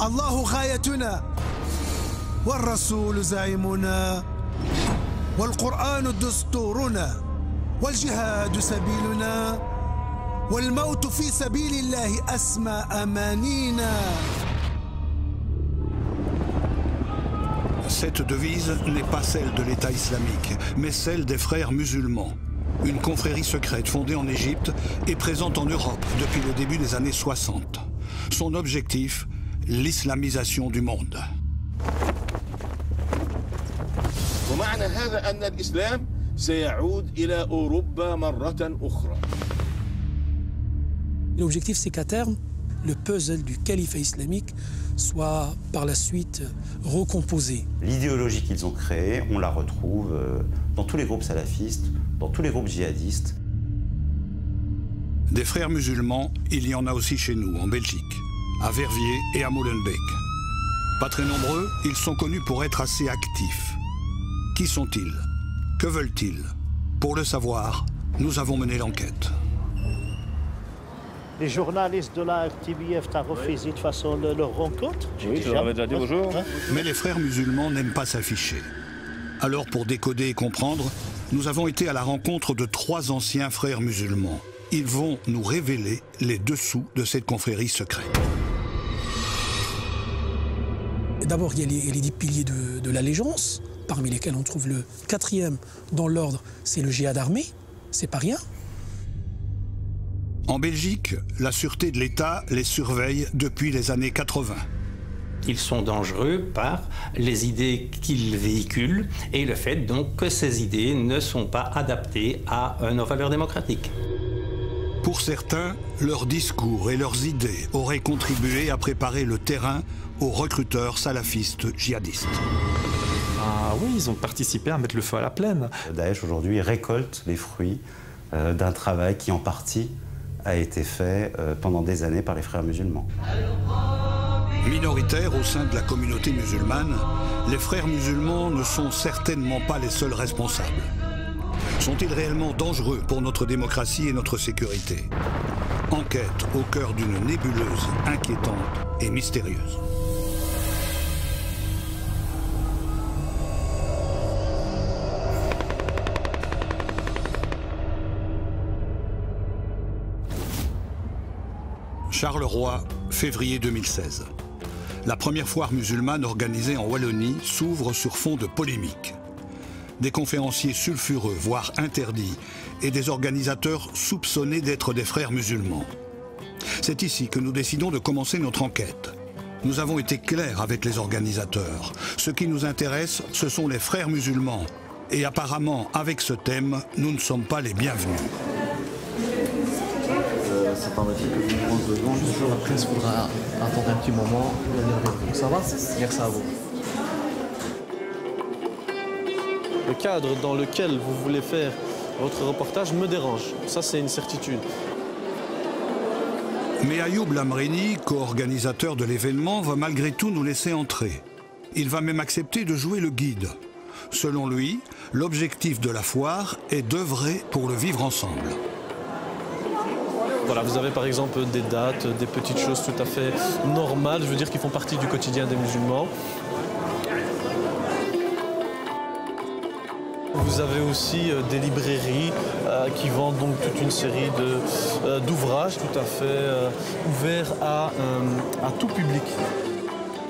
الله غايتنا والرسول زعيمنا والقرآن دستورنا والجهاد سبيلنا والموت في سبيل الله أسمى أمانينا. Cette devise n'est pas celle de l'État islamique, mais celle des frères musulmans. Une confrérie secrète fondée en Égypte et présente en Europe depuis le début des années 60. Son objectif, l'islamisation du monde. ومعنى هذا أن الإسلام سيعود إلى أوروبا مرة أخرى. L'objectif, c'est qu'à terme, le puzzle du califat islamique soit par la suite recomposé. L'idéologie qu'ils ont créée, on la retrouve dans tous les groupes salafistes, dans tous les groupes djihadistes. Des frères musulmans, il y en a aussi chez nous, en Belgique, à Verviers et à Molenbeek. Pas très nombreux, ils sont connus pour être assez actifs. Qui sont-ils? Que veulent-ils? Pour le savoir, nous avons mené l'enquête. Les journalistes de la RTBF t'ont refusé de toute façon leur rencontre. Oui, tu leur avais déjà dit bonjour. Mais les frères musulmans n'aiment pas s'afficher. Alors pour décoder et comprendre, nous avons été à la rencontre de 3 anciens frères musulmans. Ils vont nous révéler les dessous de cette confrérie secrète. D'abord, il y a les 10 piliers de l'allégeance, parmi lesquels on trouve le 4e dans l'ordre, c'est le djihad armé, c'est pas rien. En Belgique, la sûreté de l'État les surveille depuis les années 80. Ils sont dangereux par les idées qu'ils véhiculent et le fait donc que ces idées ne sont pas adaptées à nos valeurs démocratiques. Pour certains, leurs discours et leurs idées auraient contribué à préparer le terrain aux recruteurs salafistes djihadistes. Ah oui, ils ont participé à mettre le feu à la plaine. Daesh aujourd'hui récolte les fruits d'un travail qui en partie a été fait pendant des années par les frères musulmans. Minoritaires au sein de la communauté musulmane, les frères musulmans ne sont certainement pas les seuls responsables. Sont-ils réellement dangereux pour notre démocratie et notre sécurité? Enquête au cœur d'une nébuleuse inquiétante et mystérieuse. Charleroi, février 2016. La première foire musulmane organisée en Wallonie s'ouvre sur fond de polémique. Des conférenciers sulfureux, voire interdits, et des organisateurs soupçonnés d'être des frères musulmans. C'est ici que nous décidons de commencer notre enquête. Nous avons été clairs avec les organisateurs. Ce qui nous intéresse, ce sont les frères musulmans. Et apparemment, avec ce thème, nous ne sommes pas les bienvenus. C'est un métier que vous prenez besoin. Toujours après, il faudra attendre un petit moment. Ça va? Merci à vous. Le cadre dans lequel vous voulez faire votre reportage me dérange. Ça, c'est une certitude. Mais Ayoub Lamreni, co-organisateur de l'événement, va malgré tout nous laisser entrer. Il va même accepter de jouer le guide. Selon lui, l'objectif de la foire est d'œuvrer pour le vivre ensemble. Voilà, vous avez par exemple des dates, des petites choses tout à fait normales, je veux dire, qui font partie du quotidien des musulmans. Vous avez aussi des librairies qui vendent donc toute une série d'ouvrages tout à fait ouverts à tout public.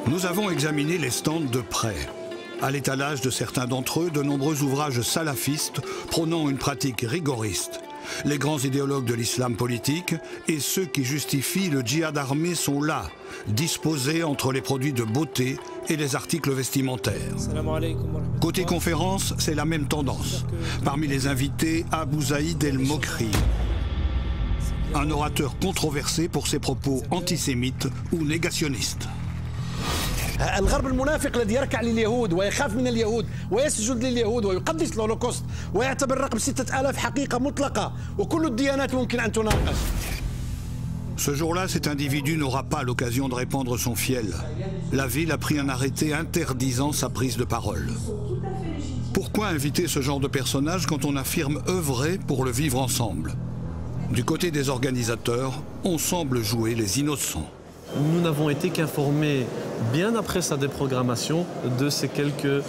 Nous avons examiné les stands de près. À l'étalage de certains d'entre eux, de nombreux ouvrages salafistes prônant une pratique rigoriste. Les grands idéologues de l'islam politique et ceux qui justifient le djihad armé sont là, disposés entre les produits de beauté et les articles vestimentaires. Côté conférence, c'est la même tendance. Parmi les invités, Abou Zaïd El Mokri, un orateur controversé pour ses propos antisémites ou négationnistes. الغرب المنافق الذي يركع لليهود ويخاف من اليهود ويسجد لليهود ويقدس الهولوكوست ويعتبر رقم 6000 حقيقة مطلقة وكل الديانات ممكن أن تناقش. Ce jour-là, cet individu n'aura pas l'occasion de répandre son fiel. La ville a pris un arrêté interdisant sa prise de parole. Pourquoi inviter ce genre de personnage quand on affirme œuvrer pour le vivre ensemble? Du côté des organisateurs, on semble jouer les innocents. Nous n'avons été qu'informés bien après sa déprogrammation, de ces quelques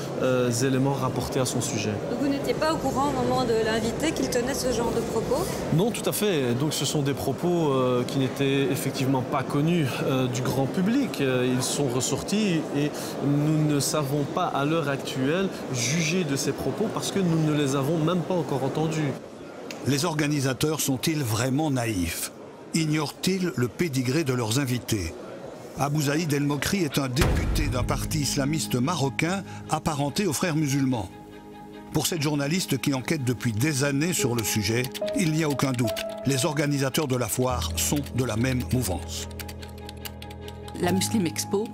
éléments rapportés à son sujet. Donc vous n'étiez pas au courant au moment de l'inviter qu'il tenait ce genre de propos? Non, tout à fait. Donc ce sont des propos qui n'étaient effectivement pas connus du grand public. Ils sont ressortis et nous ne savons pas à l'heure actuelle juger de ces propos parce que nous ne les avons même pas encore entendus. Les organisateurs sont-ils vraiment naïfs? Ignorent-ils le pédigré de leurs invités? Abou Zaïd El Mokri est un député d'un parti islamiste marocain apparenté aux frères musulmans. Pour cette journaliste qui enquête depuis des années sur le sujet, il n'y a aucun doute, les organisateurs de la foire sont de la même mouvance. La Muslim Expo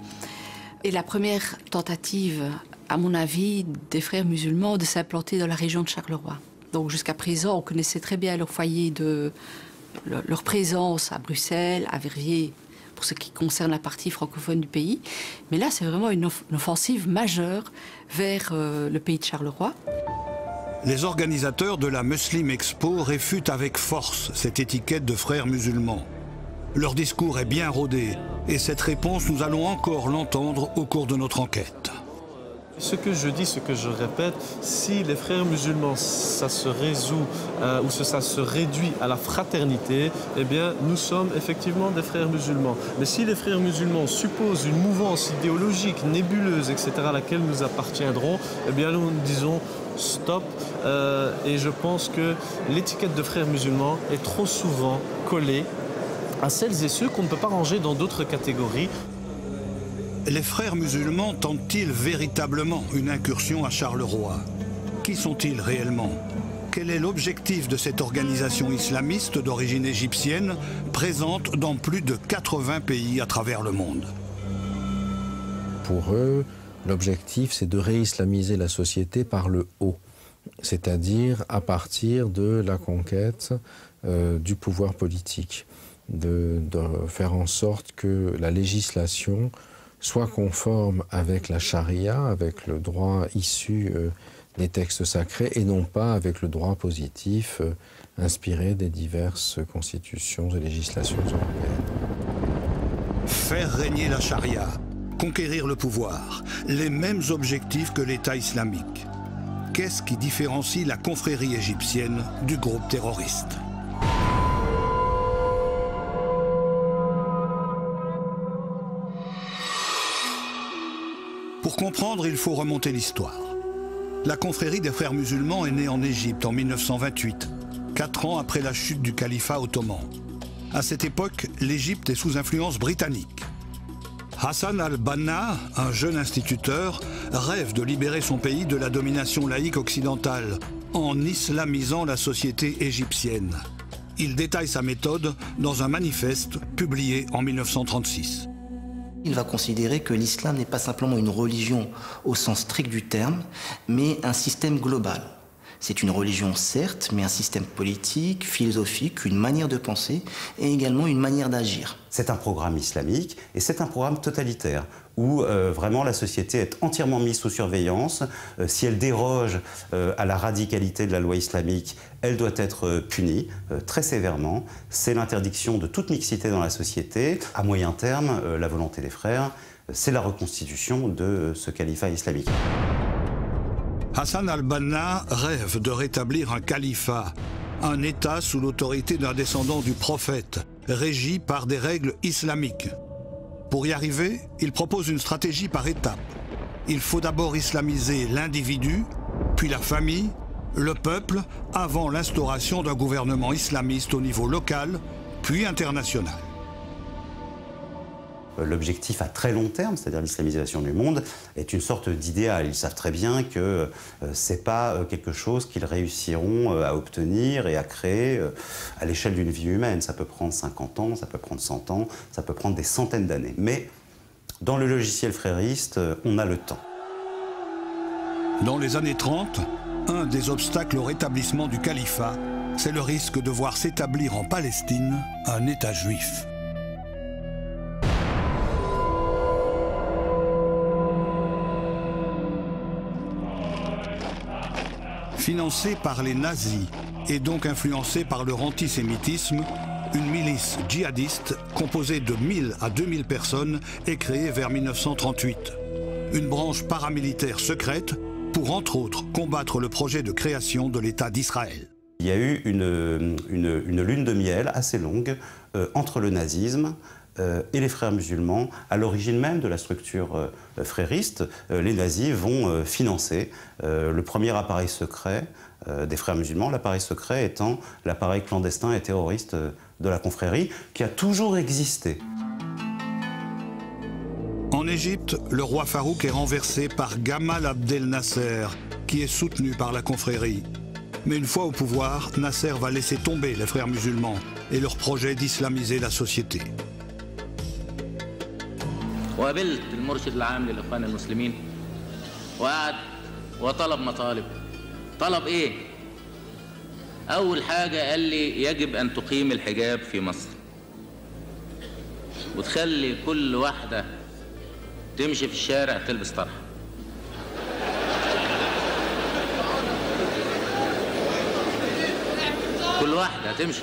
est la première tentative, à mon avis, des frères musulmans de s'implanter dans la région de Charleroi. Donc jusqu'à présent, on connaissait très bien leur foyer, leur présence à Bruxelles, à Verviers, pour ce qui concerne la partie francophone du pays. Mais là, c'est vraiment une offensive majeure vers le pays de Charleroi. Les organisateurs de la Muslim Expo réfutent avec force cette étiquette de frères musulmans. Leur discours est bien rodé et cette réponse, nous allons encore l'entendre au cours de notre enquête. Ce que je dis, ce que je répète, si les frères musulmans, ça se résout ou ça se réduit à la fraternité, eh bien, nous sommes effectivement des frères musulmans. Mais si les frères musulmans supposent une mouvance idéologique, nébuleuse, etc., à laquelle nous appartiendrons, eh bien, nous disons stop. Et je pense que l'étiquette de frères musulmans est trop souvent collée à celles et ceux qu'on ne peut pas ranger dans d'autres catégories. Les frères musulmans tentent-ils véritablement une incursion à Charleroi? Qui sont-ils réellement? Quel est l'objectif de cette organisation islamiste d'origine égyptienne présente dans plus de 80 pays à travers le monde? Pour eux, l'objectif, c'est de réislamiser la société par le haut, c'est-à-dire à partir de la conquête du pouvoir politique, de faire en sorte que la législation soit conforme avec la charia, avec le droit issu des textes sacrés et non pas avec le droit positif inspiré des diverses constitutions et législations européennes. Faire régner la charia, conquérir le pouvoir, les mêmes objectifs que l'État islamique. Qu'est-ce qui différencie la confrérie égyptienne du groupe terroriste? Pour comprendre, il faut remonter l'histoire. La confrérie des frères musulmans est née en Égypte en 1928, 4 ans après la chute du califat ottoman. À cette époque, l'Égypte est sous influence britannique. Hassan al-Banna, un jeune instituteur, rêve de libérer son pays de la domination laïque occidentale en islamisant la société égyptienne. Il détaille sa méthode dans un manifeste publié en 1936. Il va considérer que l'islam n'est pas simplement une religion au sens strict du terme, mais un système global. C'est une religion certes, mais un système politique, philosophique, une manière de penser et également une manière d'agir. C'est un programme islamique et c'est un programme totalitaire où vraiment la société est entièrement mise sous surveillance. Si elle déroge à la radicalité de la loi islamique, elle doit être punie très sévèrement. C'est l'interdiction de toute mixité dans la société. À moyen terme, la volonté des frères, c'est la reconstitution de ce califat islamique. Hassan al-Banna rêve de rétablir un califat, un État sous l'autorité d'un descendant du prophète, régi par des règles islamiques. Pour y arriver, il propose une stratégie par étapes. Il faut d'abord islamiser l'individu, puis la famille, le peuple, avant l'instauration d'un gouvernement islamiste au niveau local, puis international. L'objectif à très long terme, c'est-à-dire l'islamisation du monde, est une sorte d'idéal. Ils savent très bien que ce n'est pas quelque chose qu'ils réussiront à obtenir et à créer à l'échelle d'une vie humaine. Ça peut prendre 50 ans, ça peut prendre 100 ans, ça peut prendre des centaines d'années. Mais dans le logiciel frériste, on a le temps. Dans les années 30, un des obstacles au rétablissement du califat, c'est le risque de voir s'établir en Palestine un État juif. Financé par les nazis et donc influencé par leur antisémitisme, Une milice djihadiste composée de 1000 à 2000 personnes est créée vers 1938. Une branche paramilitaire secrète pour, entre autres, combattre le projet de création de l'État d'Israël. Il y a eu une lune de miel assez longue entre le nazisme et les frères musulmans. À l'origine même de la structure frériste, les nazis vont financer le premier appareil secret des frères musulmans, l'appareil secret étant l'appareil clandestin et terroriste de la confrérie, qui a toujours existé. En Égypte, le roi Farouk est renversé par Gamal Abdel Nasser, qui est soutenu par la confrérie. Mais une fois au pouvoir, Nasser va laisser tomber les frères musulmans et leur projet d'islamiser la société. وقابلت المرشد العام للإخوان المسلمين وقعد وطلب مطالب. طلب إيه؟ أول حاجة قال لي يجب أن تقيم الحجاب في مصر وتخلي كل واحدة تمشي في الشارع تلبس طرحة. كل واحدة تمشي.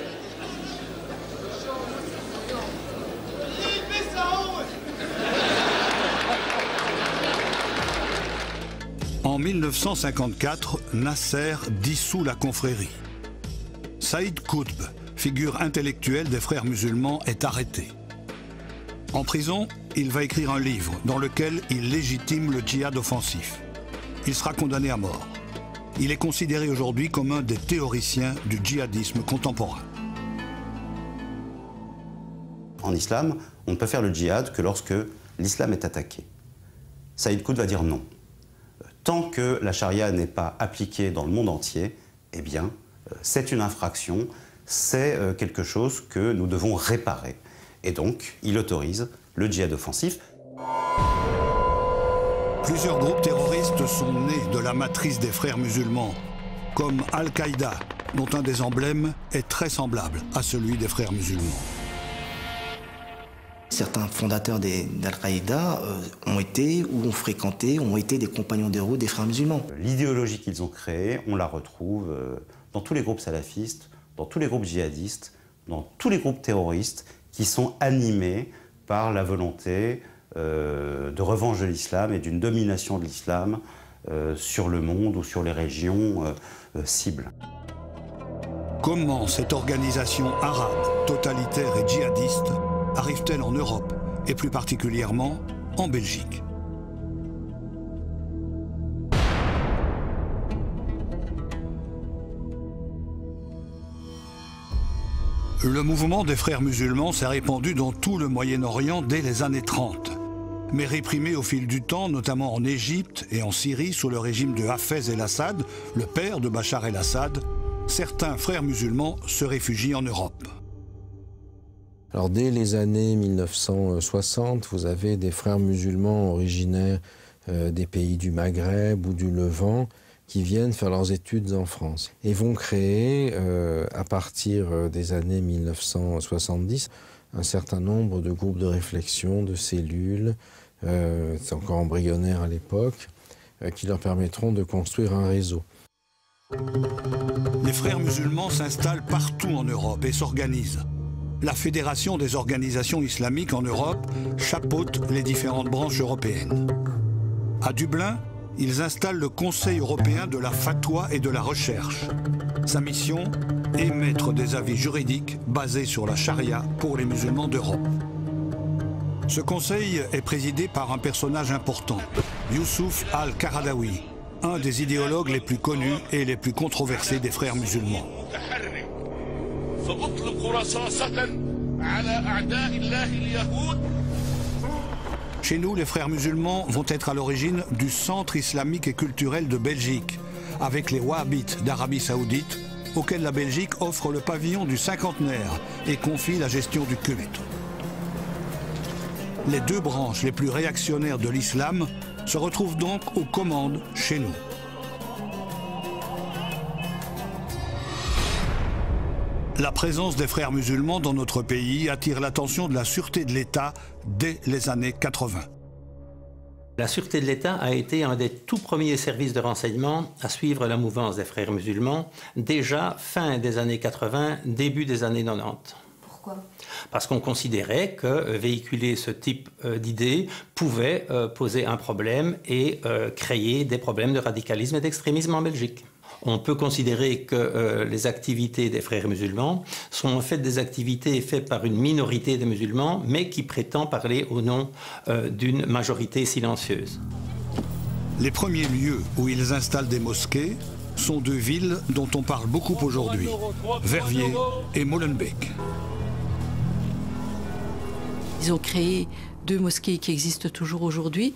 En 1954, Nasser dissout la confrérie. Saïd Qutb, figure intellectuelle des frères musulmans, est arrêté. En prison, il va écrire un livre dans lequel il légitime le djihad offensif. Il sera condamné à mort. Il est considéré aujourd'hui comme un des théoriciens du djihadisme contemporain. En islam, on ne peut faire le djihad que lorsque l'islam est attaqué. Saïd Qutb va dire non. Tant que la charia n'est pas appliquée dans le monde entier, eh bien, c'est une infraction, c'est quelque chose que nous devons réparer. Et donc, il autorise le djihad offensif. Plusieurs groupes terroristes sont nés de la matrice des frères musulmans, comme Al-Qaïda, dont un des emblèmes est très semblable à celui des frères musulmans. Certains fondateurs d'Al-Qaïda ont été ou ont fréquenté, ont été des compagnons de route des frères musulmans. L'idéologie qu'ils ont créée, on la retrouve dans tous les groupes salafistes, dans tous les groupes djihadistes, dans tous les groupes terroristes qui sont animés par la volonté de revanche de l'islam et d'une domination de l'islam sur le monde ou sur les régions cibles. Comment cette organisation arabe, totalitaire et djihadiste arrive-t-elle en Europe, et plus particulièrement en Belgique? Le mouvement des frères musulmans s'est répandu dans tout le Moyen-Orient dès les années 30. Mais réprimé au fil du temps, notamment en Égypte et en Syrie, sous le régime de Hafez el-Assad, le père de Bachar el-Assad, certains frères musulmans se réfugient en Europe. Alors dès les années 1960, vous avez des frères musulmans originaires des pays du Maghreb ou du Levant qui viennent faire leurs études en France et vont créer, à partir des années 1970, un certain nombre de groupes de réflexion, de cellules, c'est encore embryonnaire à l'époque, qui leur permettront de construire un réseau. Les frères musulmans s'installent partout en Europe et s'organisent. La Fédération des organisations islamiques en Europe chapeaute les différentes branches européennes. À Dublin, ils installent le Conseil européen de la fatwa et de la recherche. Sa mission, émettre des avis juridiques basés sur la charia pour les musulmans d'Europe. Ce conseil est présidé par un personnage important, Youssouf al-Qaradawi, un des idéologues les plus connus et les plus controversés des frères musulmans. Chez nous, les frères musulmans vont être à l'origine du Centre islamique et culturel de Belgique, avec les Wahhabites d'Arabie Saoudite, auxquels la Belgique offre le pavillon du cinquantenaire et confie la gestion du culte. Les deux branches les plus réactionnaires de l'islam se retrouvent donc aux commandes chez nous. La présence des frères musulmans dans notre pays attire l'attention de la sûreté de l'État dès les années 80. La sûreté de l'État a été un des tout premiers services de renseignement à suivre la mouvance des frères musulmans, déjà fin des années 80, début des années 90. Pourquoi ? Parce qu'on considérait que véhiculer ce type d'idées pouvait poser un problème et créer des problèmes de radicalisme et d'extrémisme en Belgique. On peut considérer que les activités des frères musulmans sont en fait des activités faites par une minorité de musulmans, mais qui prétend parler au nom d'une majorité silencieuse. Les premiers lieux où ils installent des mosquées sont deux villes dont on parle beaucoup aujourd'hui, Verviers et Molenbeek. Ils ont créé 2 mosquées qui existent toujours aujourd'hui,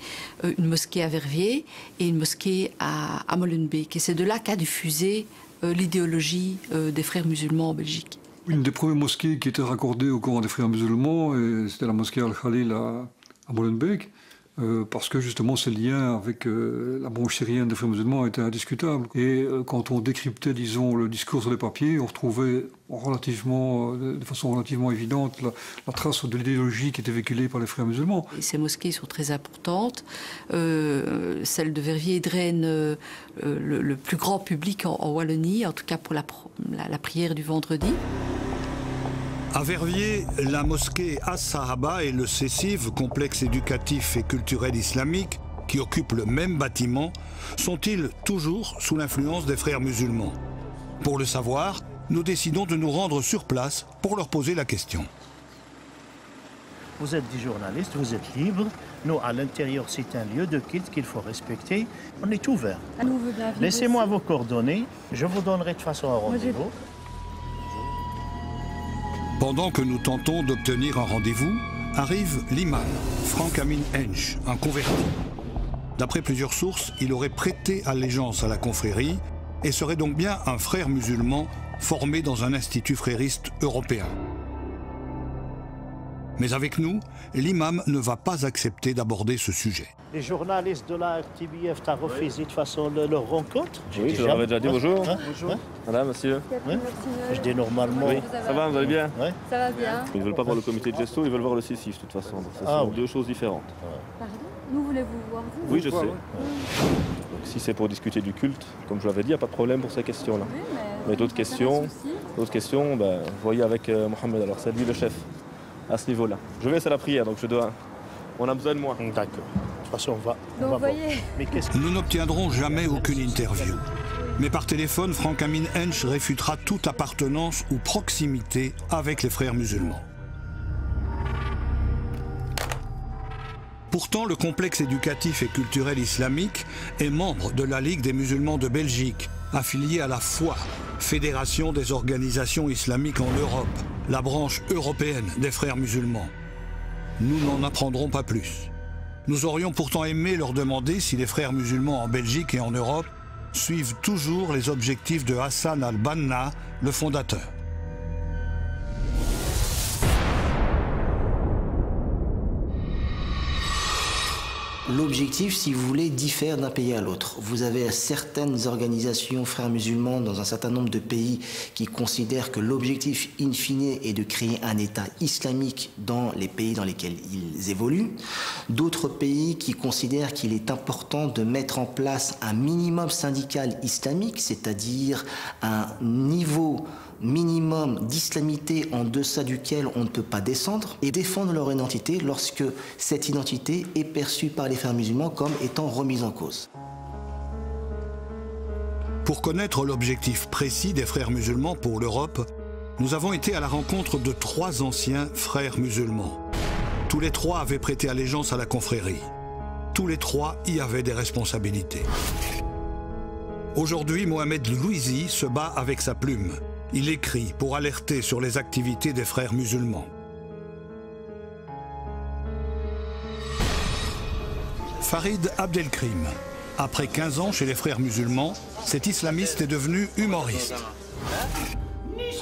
une mosquée à Verviers et une mosquée à Molenbeek. Et c'est de là qu'a diffusé l'idéologie des frères musulmans en Belgique. Une des premières mosquées qui était raccordée au Coran des frères musulmans, c'était la mosquée Al-Khalil à Molenbeek. Parce que justement ces liens avec la branche syrienne des frères musulmans étaient indiscutables. Et quand on décryptait, disons, le discours sur les papiers, on retrouvait de façon relativement évidente la trace de l'idéologie qui était véhiculée par les frères musulmans. Et ces mosquées sont très importantes. Celle de Verviers draine le plus grand public en Wallonie, en tout cas pour la prière du vendredi. À Verviers, la mosquée As-Sahaba et le Cessive, complexe éducatif et culturel islamique, qui occupent le même bâtiment, sont-ils toujours sous l'influence des frères musulmans? Pour le savoir, nous décidons de nous rendre sur place pour leur poser la question. Vous êtes des journalistes, vous êtes libres. Nous, à l'intérieur, c'est un lieu de culte qu'il faut respecter. On est ouvert. Laissez-moi vos coordonnées. Je vous donnerai de façon un rendez-vous. Pendant que nous tentons d'obtenir un rendez-vous, arrive l'imam, Frank Amin Hench, un converti. D'après plusieurs sources, il aurait prêté allégeance à la confrérie et serait donc bien un frère musulman formé dans un institut frériste européen. Mais avec nous, l'imam ne va pas accepter d'aborder ce sujet. Les journalistes de la RTBF t'ont refusé de toute façon leur rencontre. Oui, je leur avais déjà dit bonjour. Bonjour. Madame, monsieur. Oui. Je dis normalement. Oui. Ça va, vous allez bien? Oui. Ça va bien. Ils ne veulent pas voir le comité de gestion, ils veulent voir le C6 de toute façon. Donc, ce sont deux choses différentes. Pardon? Nous voulez-vous voir vous? Oui, je sais. Donc, si c'est pour discuter du culte, comme je l'avais dit, il n'y a pas de problème pour ces questions-là. Oui, mais d'autres questions, ben, voyez avec Mohamed, alors c'est lui le chef à ce niveau-là. Je vais, c'est la prière, donc on a besoin de moi. D'accord. De toute façon, on va Mais nous n'obtiendrons jamais aucune interview. Mais par téléphone, Frank Amin Hench réfutera toute appartenance ou proximité avec les frères musulmans. Pourtant, le complexe éducatif et culturel islamique est membre de la Ligue des musulmans de Belgique, affiliée à la FOI, Fédération des organisations islamiques en Europe, la branche européenne des frères musulmans. Nous n'en apprendrons pas plus. Nous aurions pourtant aimé leur demander si les frères musulmans en Belgique et en Europe suivent toujours les objectifs de Hassan al-Banna, le fondateur. L'objectif, si vous voulez, diffère d'un pays à l'autre. Vous avez certaines organisations frères musulmans dans un certain nombre de pays qui considèrent que l'objectif in fine est de créer un État islamique dans les pays dans lesquels ils évoluent. D'autres pays qui considèrent qu'il est important de mettre en place un minimum syndical islamique, c'est-à-dire un niveau minimum d'islamité en deçà duquel on ne peut pas descendre, et défendre leur identité lorsque cette identité est perçue par les frères musulmans comme étant remise en cause. Pour connaître l'objectif précis des frères musulmans pour l'Europe, nous avons été à la rencontre de 3 anciens frères musulmans. Tous les 3 avaient prêté allégeance à la confrérie. Tous les 3 y avaient des responsabilités. Aujourd'hui, Mohamed Louisi se bat avec sa plume. Il écrit pour alerter sur les activités des frères musulmans. Farid Abdelkrim. Après 15 ans chez les frères musulmans, cet islamiste est devenu humoriste.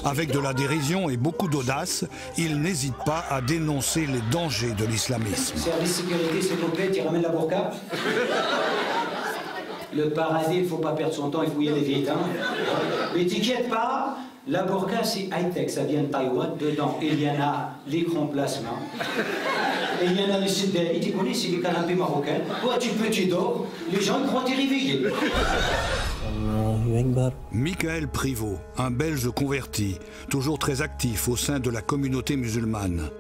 Avec de la dérision et beaucoup d'audace, il n'hésite pas à dénoncer les dangers de l'islamisme. Service sécurité, s'il vous plaît, tu ramènes la burqa. Le paradis, il ne faut pas perdre son temps, il faut y aller vite. Hein. Mais t'inquiète pas, la burqa c'est high-tech, ça vient de Taïwan. Dedans, il y en a l'écran plasma. Et il y en a les sidéries, tu connais, c'est les canapés marocains. Toi, tu dors, les gens ils croient que t'es réveillé. Michael Privot, un Belge converti, toujours très actif au sein de la communauté musulmane.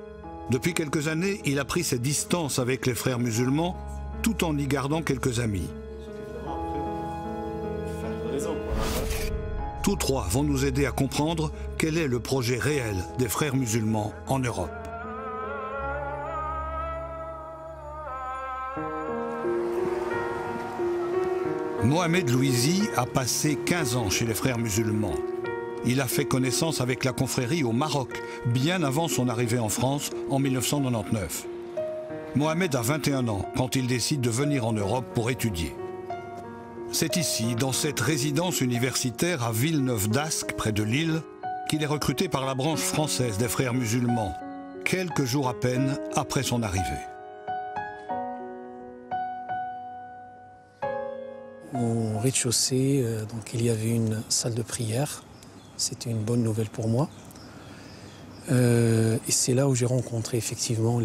Depuis quelques années, il a pris ses distances avec les frères musulmans, tout en y gardant quelques amis. Tous trois vont nous aider à comprendre quel est le projet réel des frères musulmans en Europe. Mohamed Louisi a passé 15 ans chez les frères musulmans. Il a fait connaissance avec la confrérie au Maroc, bien avant son arrivée en France en 1999. Mohamed a 21 ans quand il décide de venir en Europe pour étudier. C'est ici, dans cette résidence universitaire à Villeneuve-d'Ascq, près de Lille, qu'il est recruté par la branche française des frères musulmans, quelques jours à peine après son arrivée. Au rez-de-chaussée, donc il y avait une salle de prière. C'était une bonne nouvelle pour moi. Et c'est là où j'ai rencontré effectivement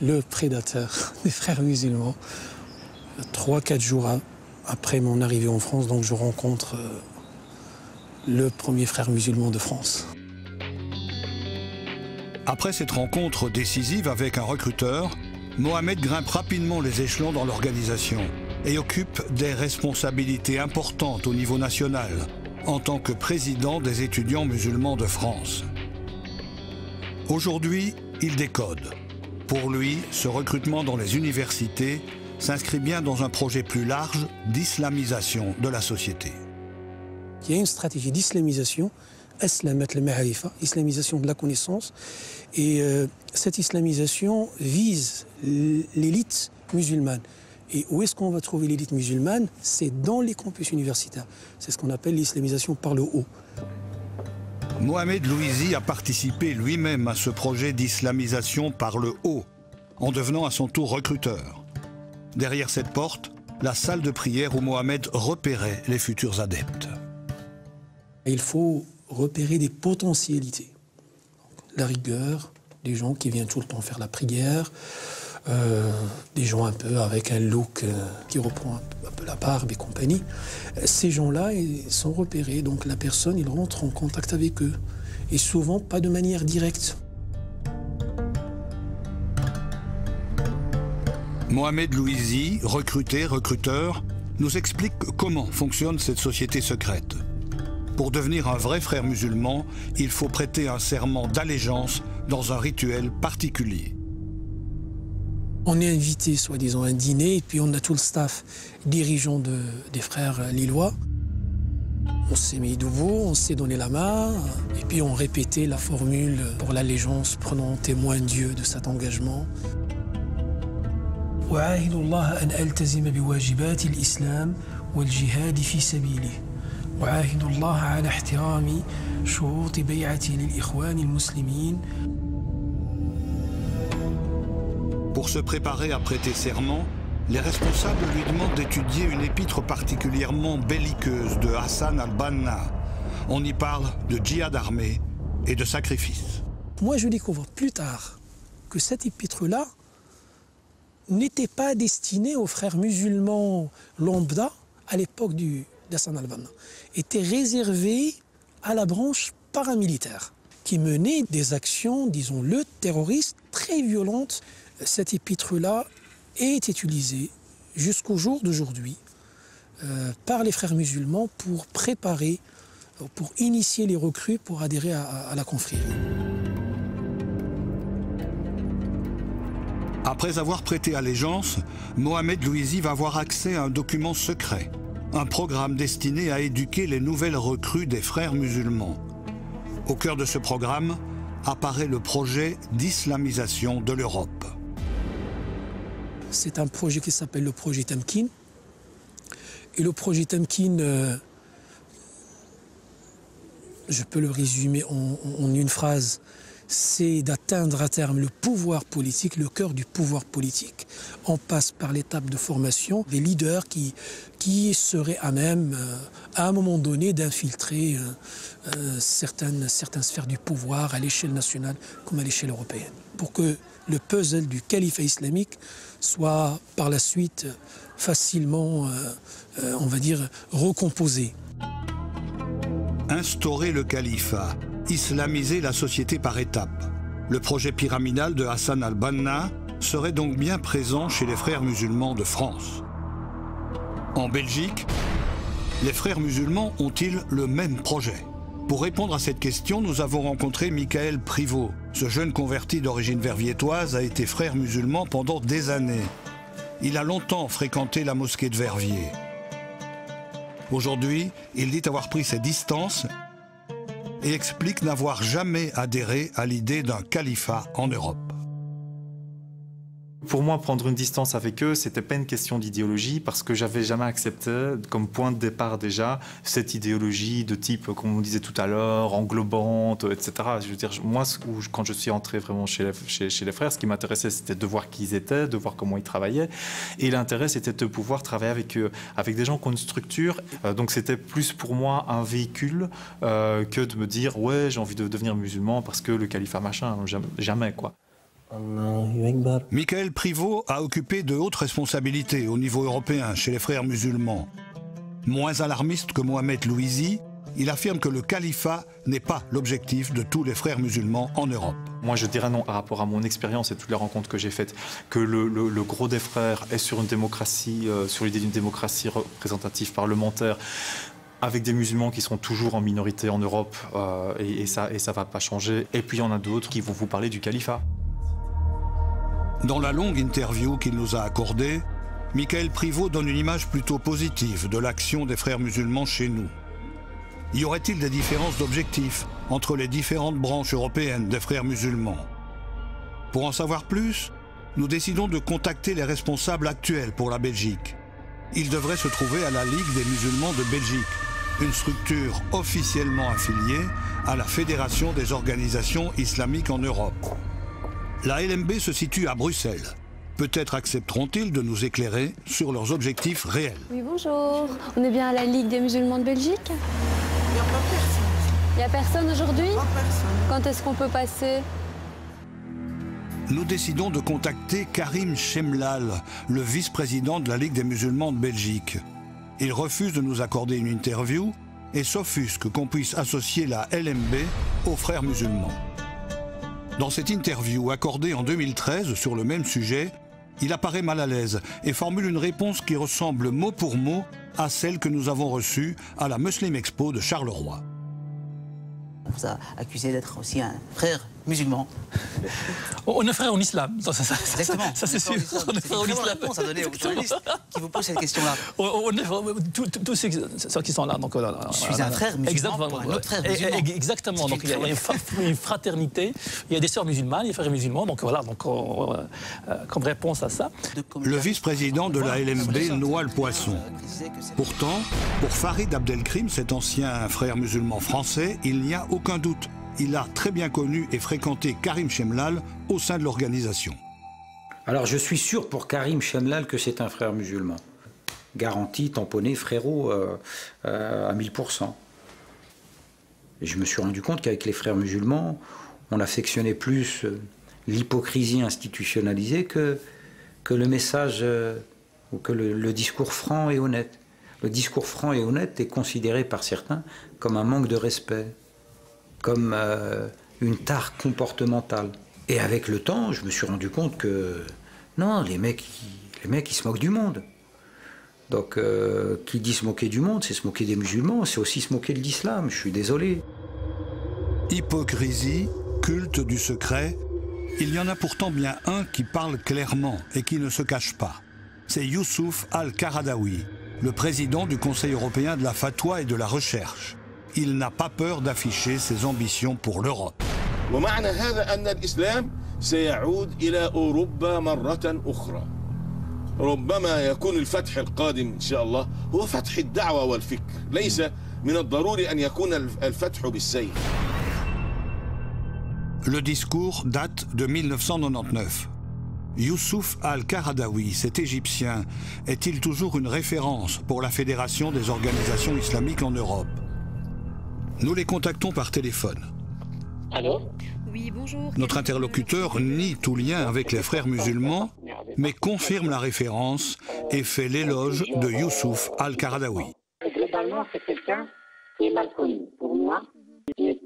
le prédateur des frères musulmans. 3-4 jours après mon arrivée en France, donc je rencontre le premier frère musulman de France. Après cette rencontre décisive avec un recruteur, Mohamed grimpe rapidement les échelons dans l'organisation et occupe des responsabilités importantes au niveau national en tant que président des étudiants musulmans de France. Aujourd'hui, il décode. Pour lui, ce recrutement dans les universités s'inscrit bien dans un projet plus large d'islamisation de la société. Il y a une stratégie d'islamisation, islamisation de la connaissance, et cette islamisation vise l'élite musulmane. Et où est-ce qu'on va trouver l'élite musulmane? C'est dans les campus universitaires. C'est ce qu'on appelle l'islamisation par le haut. Mohamed Louisi a participé lui-même à ce projet d'islamisation par le haut, en devenant à son tour recruteur. Derrière cette porte, la salle de prière où Mohamed repérait les futurs adeptes. Il faut repérer des potentialités. La rigueur, des gens qui viennent tout le temps faire la prière, des gens un peu avec un look qui reprend un peu la barbe et compagnie. Ces gens-là ils sont repérés, donc la personne, il rentre en contact avec eux. Et souvent, pas de manière directe. Mohamed Louisi, recruteur, nous explique comment fonctionne cette société secrète. Pour devenir un vrai frère musulman, il faut prêter un serment d'allégeance dans un rituel particulier. On est invité, soi-disant, à un dîner, et puis on a tout le staff dirigeant des frères lillois. On s'est mis debout, on s'est donné la main, et puis on répétait la formule pour l'allégeance, prenant témoin Dieu de cet engagement. وأعاهد الله أن ألتزم بواجبات الإسلام والجهاد في سبيله وأعاهد الله على احترام شروط بيعتي للإخوان المسلمين. Pour se préparer à prêter serment, les responsables lui demandent d'étudier une épître particulièrement belliqueuse de Hassan al-Banna. On y parle de djihad armé et de sacrifice. Moi, je découvre plus tard que cette épître-là n'était pas destinée aux frères musulmans lambda à l'époque d'Hassan al-Banna. Était réservée à la branche paramilitaire qui menait des actions, disons-le, terroristes très violentes. Cette épître-là est utilisée jusqu'au jour d'aujourd'hui par les frères musulmans pour préparer, pour initier les recrues pour adhérer à la confrérie. Après avoir prêté allégeance, Mohamed Louisi va avoir accès à un document secret, un programme destiné à éduquer les nouvelles recrues des frères musulmans. Au cœur de ce programme apparaît le projet d'islamisation de l'Europe. C'est un projet qui s'appelle le projet Tamkin. Et le projet Tamkin, je peux le résumer en une phrase, c'est d'atteindre à terme le pouvoir politique, le cœur du pouvoir politique. On passe par l'étape de formation des leaders qui seraient à même, à un moment donné, d'infiltrer certaines sphères du pouvoir à l'échelle nationale comme à l'échelle européenne, pour que le puzzle du califat islamique soit par la suite facilement, on va dire, recomposé. Instaurer le califat, islamiser la société par étapes. Le projet pyramidal de Hassan al-Banna serait donc bien présent chez les frères musulmans de France. En Belgique, les frères musulmans ont-ils le même projet? Pour répondre à cette question, nous avons rencontré Michael Privot. Ce jeune converti d'origine verviétoise a été frère musulman pendant des années. Il a longtemps fréquenté la mosquée de Verviers. Aujourd'hui, il dit avoir pris ses distances et explique n'avoir jamais adhéré à l'idée d'un califat en Europe. Pour moi, prendre une distance avec eux, c'était pas une question d'idéologie parce que j'avais jamais accepté, comme point de départ déjà, cette idéologie de type, comme on disait tout à l'heure, englobante, etc. Je veux dire, moi, quand je suis entré vraiment chez les frères, ce qui m'intéressait, c'était de voir qui ils étaient, de voir comment ils travaillaient. Et l'intérêt, c'était de pouvoir travailler avec eux, avec des gens qui ont une structure. Donc, c'était plus pour moi un véhicule que de me dire, ouais, j'ai envie de devenir musulman parce que le califat machin, jamais, quoi. Michael Privot a occupé de hautes responsabilités au niveau européen chez les frères musulmans. Moins alarmiste que Mohamed Louisi, il affirme que le califat n'est pas l'objectif de tous les frères musulmans en Europe. Moi, je dirais non par rapport à mon expérience et toutes les rencontres que j'ai faites, que le gros des frères est sur une démocratie, sur l'idée d'une démocratie représentative parlementaire, avec des musulmans qui seront toujours en minorité en Europe, et ça ne va pas changer. Et puis il y en a d'autres qui vont vous parler du califat. Dans la longue interview qu'il nous a accordée, Michael Privot donne une image plutôt positive de l'action des frères musulmans chez nous. Y aurait-il des différences d'objectifs entre les différentes branches européennes des frères musulmans? Pour en savoir plus, nous décidons de contacter les responsables actuels pour la Belgique. Ils devraient se trouver à la Ligue des musulmans de Belgique, une structure officiellement affiliée à la Fédération des organisations islamiques en Europe. La LMB se situe à Bruxelles. Peut-être accepteront-ils de nous éclairer sur leurs objectifs réels. Oui, bonjour. On est bien à la Ligue des musulmans de Belgique? Il n'y a pas personne. Il n'y a personne aujourd'hui? Pas personne. Quand est-ce qu'on peut passer? Nous décidons de contacter Karim Chemlal, le vice-président de la Ligue des musulmans de Belgique. Il refuse de nous accorder une interview et s'offusque qu'on puisse associer la LMB aux frères musulmans. Dans cette interview accordée en 2013 sur le même sujet, il apparaît mal à l'aise et formule une réponse qui ressemble mot pour mot à celle que nous avons reçue à la Muslim Expo de Charleroi. On vous a accusé d'être aussi un frère musulman. On est frère en islam. Exactement. Ça c'est sûr. On est frère en islam. C'est une à donner aux journalistes qui vous posent cette question-là. Tous ceux qui sont là. Donc, je suis un frère musulman pour un autre frère musulman. Exactement. Donc il y a une fraternité. Il y a des sœurs musulmanes, des frères musulmans. Donc voilà. Donc comme réponse à ça. Le vice-président de la LMB noie le poisson. Pourtant, pour Farid Abdelkrim, cet ancien frère musulman français, il n'y a aucun doute. Il a très bien connu et fréquenté Karim Chemlal au sein de l'organisation. Alors je suis sûr pour Karim Chemlal que c'est un frère musulman. Garanti, tamponné, frérot à 1000%. Et je me suis rendu compte qu'avec les frères musulmans, on affectionnait plus l'hypocrisie institutionnalisée que le message ou que le discours franc et honnête. Le discours franc et honnête est considéré par certains comme un manque de respect, comme une tare comportementale. Et avec le temps, je me suis rendu compte que non, les mecs ils se moquent du monde. Donc, qui dit se moquer du monde, c'est se moquer des musulmans, c'est aussi se moquer de l'islam, je suis désolé. Hypocrisie, culte du secret, il y en a pourtant bien un qui parle clairement et qui ne se cache pas. C'est Youssouf Al-Qaradawi, le président du Conseil européen de la fatwa et de la recherche. Il n'a pas peur d'afficher ses ambitions pour l'Europe. ومعنى هذا أن الإسلام سيعود إلى أوروبا مرة أخرى. ربما يكون الفتح القادم إن شاء الله هو فتح الدعوة والفكر، ليس من الضروري أن يكون الفتح بالسيف. Le discours date de 1999. Youssouf al-Qaradawi, cet Égyptien, est-il toujours une référence pour la Fédération des organisations islamiques en Europe? Nous les contactons par téléphone. Allô? Oui, bonjour. Notre interlocuteur nie tout lien avec les frères musulmans, mais confirme la référence et fait l'éloge de Youssouf al-Qaradawi. Globalement, c'est quelqu'un qui est mal connu. Pour moi, qui est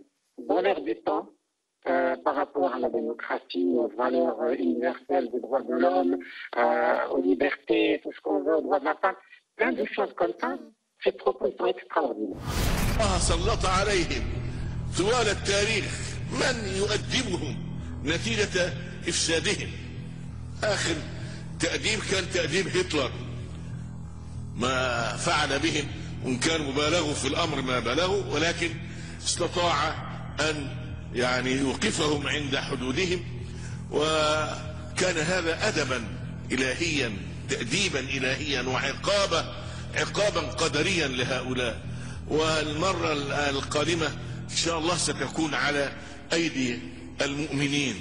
dans l'air du temps par rapport à la démocratie, aux valeurs universelles des droits de l'homme, aux libertés, tout ce qu'on veut, aux droits de la femme. Plein de choses comme ça, ces propos sont extraordinaires. طوال التاريخ من يؤدبهم نتيجة إفسادهم. آخر تأديب كان تأديب هتلر، ما فعل بهم وإن كان مبالغوا في الأمر ما بلغوا، ولكن استطاع أن يعني يوقفهم عند حدودهم، وكان هذا أدبا إلهيا، تأديبا إلهيا وعقابا قدريا لهؤلاء. والمرة القادمة إن شاء الله ستكون على أيدي المؤمنين.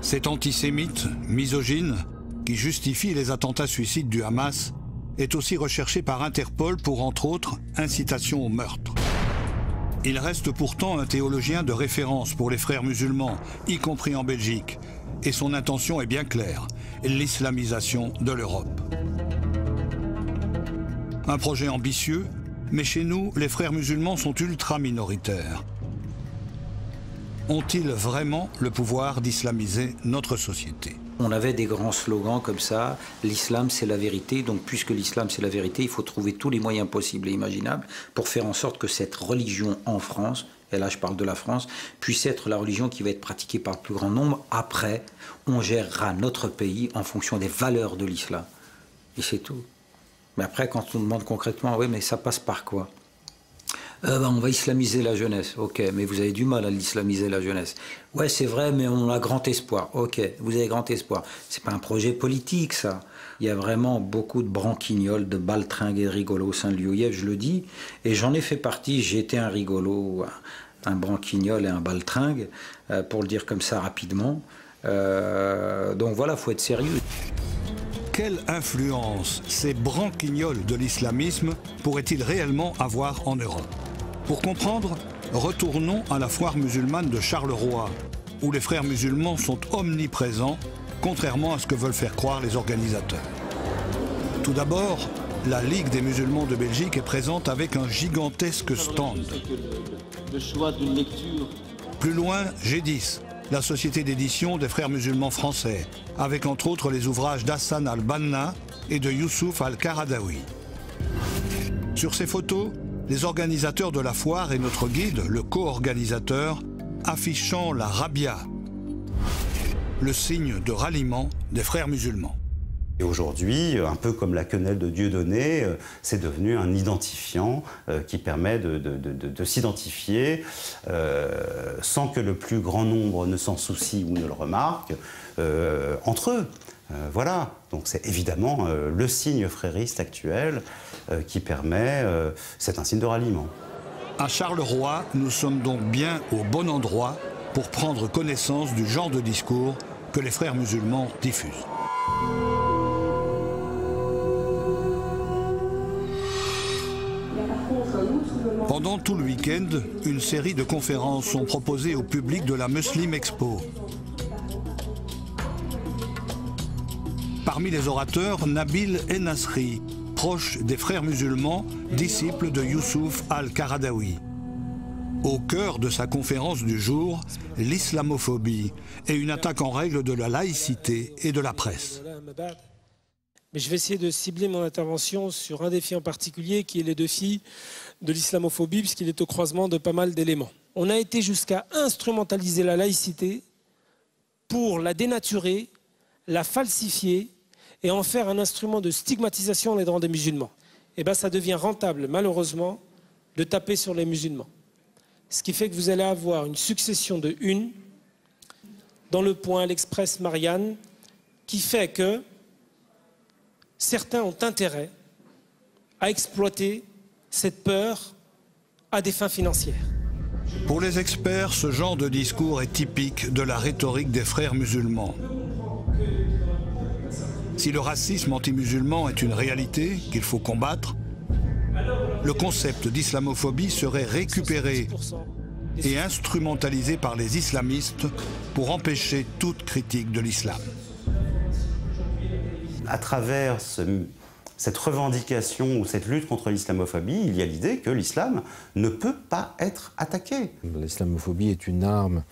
Cet antisémite, misogyne, qui justifie les attentats suicides du Hamas, est aussi recherché par Interpol pour, entre autres, incitation au meurtre. Il reste pourtant un théologien de référence pour les frères musulmans, y compris en Belgique, et son intention est bien claire, l'islamisation de l'Europe. Un projet ambitieux, mais chez nous, les frères musulmans sont ultra minoritaires. Ont-ils vraiment le pouvoir d'islamiser notre société? On avait des grands slogans comme ça, l'islam c'est la vérité, donc puisque l'islam c'est la vérité, il faut trouver tous les moyens possibles et imaginables pour faire en sorte que cette religion en France, et là je parle de la France, puisse être la religion qui va être pratiquée par le plus grand nombre. Après, on gérera notre pays en fonction des valeurs de l'islam. Et c'est tout. Mais après, quand on demande concrètement, oui, mais ça passe par quoi? On va islamiser la jeunesse. Ok, mais vous avez du mal à l'islamiser la jeunesse. Ouais, c'est vrai, mais on a grand espoir. Ok, vous avez grand espoir. C'est pas un projet politique, ça. Il y a vraiment beaucoup de branquignoles, de baltringues et de rigolos au sein de l'UOIF, je le dis. Et j'en ai fait partie. J'étais un rigolo, un branquignol et un baltringue, pour le dire comme ça rapidement. Donc voilà, il faut être sérieux. Quelle influence ces branquignoles de l'islamisme pourraient-ils réellement avoir en Europe? Pour comprendre, retournons à la foire musulmane de Charleroi, où les frères musulmans sont omniprésents, contrairement à ce que veulent faire croire les organisateurs. Tout d'abord, la Ligue des musulmans de Belgique est présente avec un gigantesque stand. Le choix d'une lecture. Plus loin, G10, la société d'édition des frères musulmans français, avec entre autres les ouvrages d'Hassan al-Banna et de Youssouf al-Qaradawi. Sur ces photos, les organisateurs de la foire et notre guide, le co-organisateur, affichant la rabia, le signe de ralliement des frères musulmans. Et aujourd'hui, un peu comme la quenelle de Dieudonné, c'est devenu un identifiant qui permet de s'identifier sans que le plus grand nombre ne s'en soucie ou ne le remarque, entre eux. Voilà, donc c'est évidemment le signe frériste actuel qui permet, c'est un signe de ralliement. À Charleroi, nous sommes donc bien au bon endroit pour prendre connaissance du genre de discours que les frères musulmans diffusent. Pendant tout le week-end, une série de conférences sont proposées au public de la Muslim Expo. Parmi les orateurs, Nabil Ennasri, proche des frères musulmans, disciple de Youssouf al-Qaradawi. Au cœur de sa conférence du jour, l'islamophobie et une attaque en règle de la laïcité et de la presse. Mais je vais essayer de cibler mon intervention sur un défi en particulier, qui est le défi de l'islamophobie, puisqu'il est au croisement de pas mal d'éléments. On a été jusqu'à instrumentaliser la laïcité pour la dénaturer, la falsifier et en faire un instrument de stigmatisation des rangs des musulmans. Et bien ça devient rentable, malheureusement, de taper sur les musulmans. Ce qui fait que vous allez avoir une succession de une dans Le Point, l'Express, Marianne, qui fait que certains ont intérêt à exploiter cette peur à des fins financières. Pour les experts, ce genre de discours est typique de la rhétorique des frères musulmans. Si le racisme anti-musulman est une réalité qu'il faut combattre, le concept d'islamophobie serait récupéré et instrumentalisé par les islamistes pour empêcher toute critique de l'islam. À travers cette revendication ou cette lutte contre l'islamophobie, il y a l'idée que l'islam ne peut pas être attaqué. L'islamophobie est une arme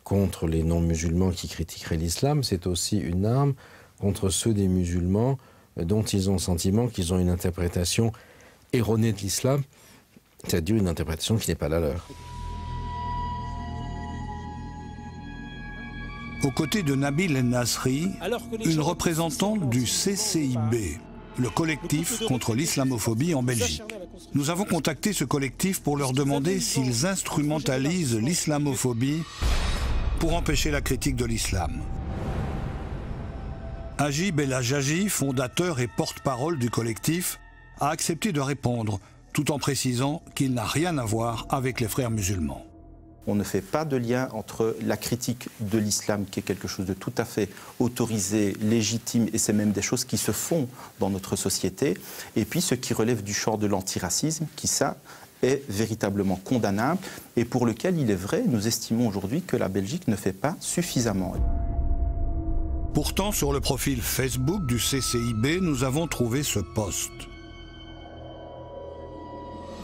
contre les non-musulmans qui critiqueraient l'islam, c'est aussi une arme contre ceux des musulmans dont ils ont le sentiment qu'ils ont une interprétation erronée de l'islam, c'est-à-dire une interprétation qui n'est pas la leur. Aux côtés de Nabil El-Nasri, une représentante du CCIB, le collectif contre l'islamophobie en Belgique. Nous avons contacté ce collectif pour leur demander s'ils instrumentalisent l'islamophobie pour empêcher la critique de l'islam. Agib El-Hajaji, fondateur et porte-parole du collectif, a accepté de répondre, tout en précisant qu'il n'a rien à voir avec les frères musulmans. On ne fait pas de lien entre la critique de l'islam, qui est quelque chose de tout à fait autorisé, légitime, et c'est même des choses qui se font dans notre société, et puis ce qui relève du champ de l'antiracisme, qui ça est véritablement condamnable, et pour lequel il est vrai, nous estimons aujourd'hui que la Belgique ne fait pas suffisamment. Pourtant, sur le profil Facebook du CCIB, nous avons trouvé ce post.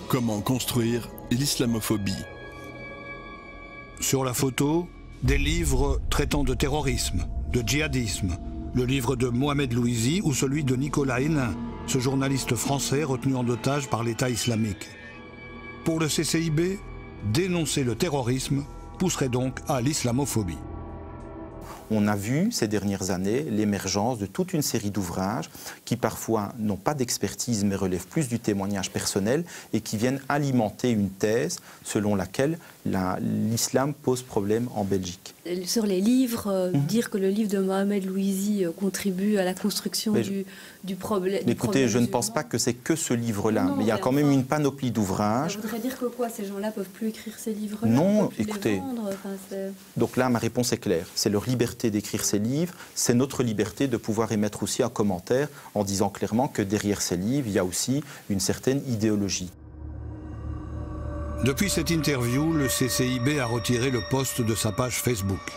Comment construire l'islamophobie? Sur la photo, des livres traitant de terrorisme, de djihadisme, le livre de Mohamed Louisi ou celui de Nicolas Hénin, ce journaliste français retenu en otage par l'État islamique. Pour le CCIB, dénoncer le terrorisme pousserait donc à l'islamophobie. On a vu ces dernières années l'émergence de toute une série d'ouvrages qui parfois n'ont pas d'expertise mais relèvent plus du témoignage personnel et qui viennent alimenter une thèse selon laquelle l'islam pose problème en Belgique. Sur les livres, dire que le livre de Mohamed Louisi contribue à la construction du problème. Écoutez, je ne pense pas que c'est que ce livre-là, mais il y a quand même une panoplie d'ouvrages. Ça voudrait dire que quoi, ces gens-là ne peuvent plus écrire ces livres-là? Non, écoutez. Donc là, ma réponse est claire. C'est leur liberté d'écrire ces livres, c'est notre liberté de pouvoir émettre aussi un commentaire en disant clairement que derrière ces livres, il y a aussi une certaine idéologie. Depuis cette interview, le CCIB a retiré le post de sa page Facebook.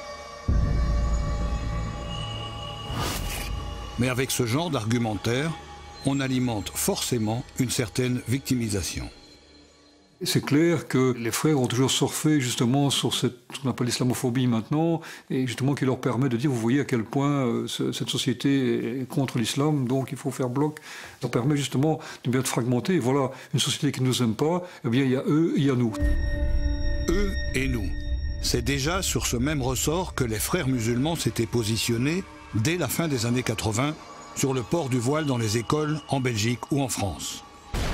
Mais avec ce genre d'argumentaire, on alimente forcément une certaine victimisation. C'est clair que les frères ont toujours surfé justement sur ce qu'on appelle l'islamophobie maintenant, et justement qui leur permet de dire, vous voyez à quel point cette société est contre l'islam, donc il faut faire bloc. Ça permet justement de bien être fragmenté. Et voilà, une société qui ne nous aime pas, eh bien il y a eux et il y a nous. Eux et nous. C'est déjà sur ce même ressort que les frères musulmans s'étaient positionnés dès la fin des années 80 sur le port du voile dans les écoles en Belgique ou en France.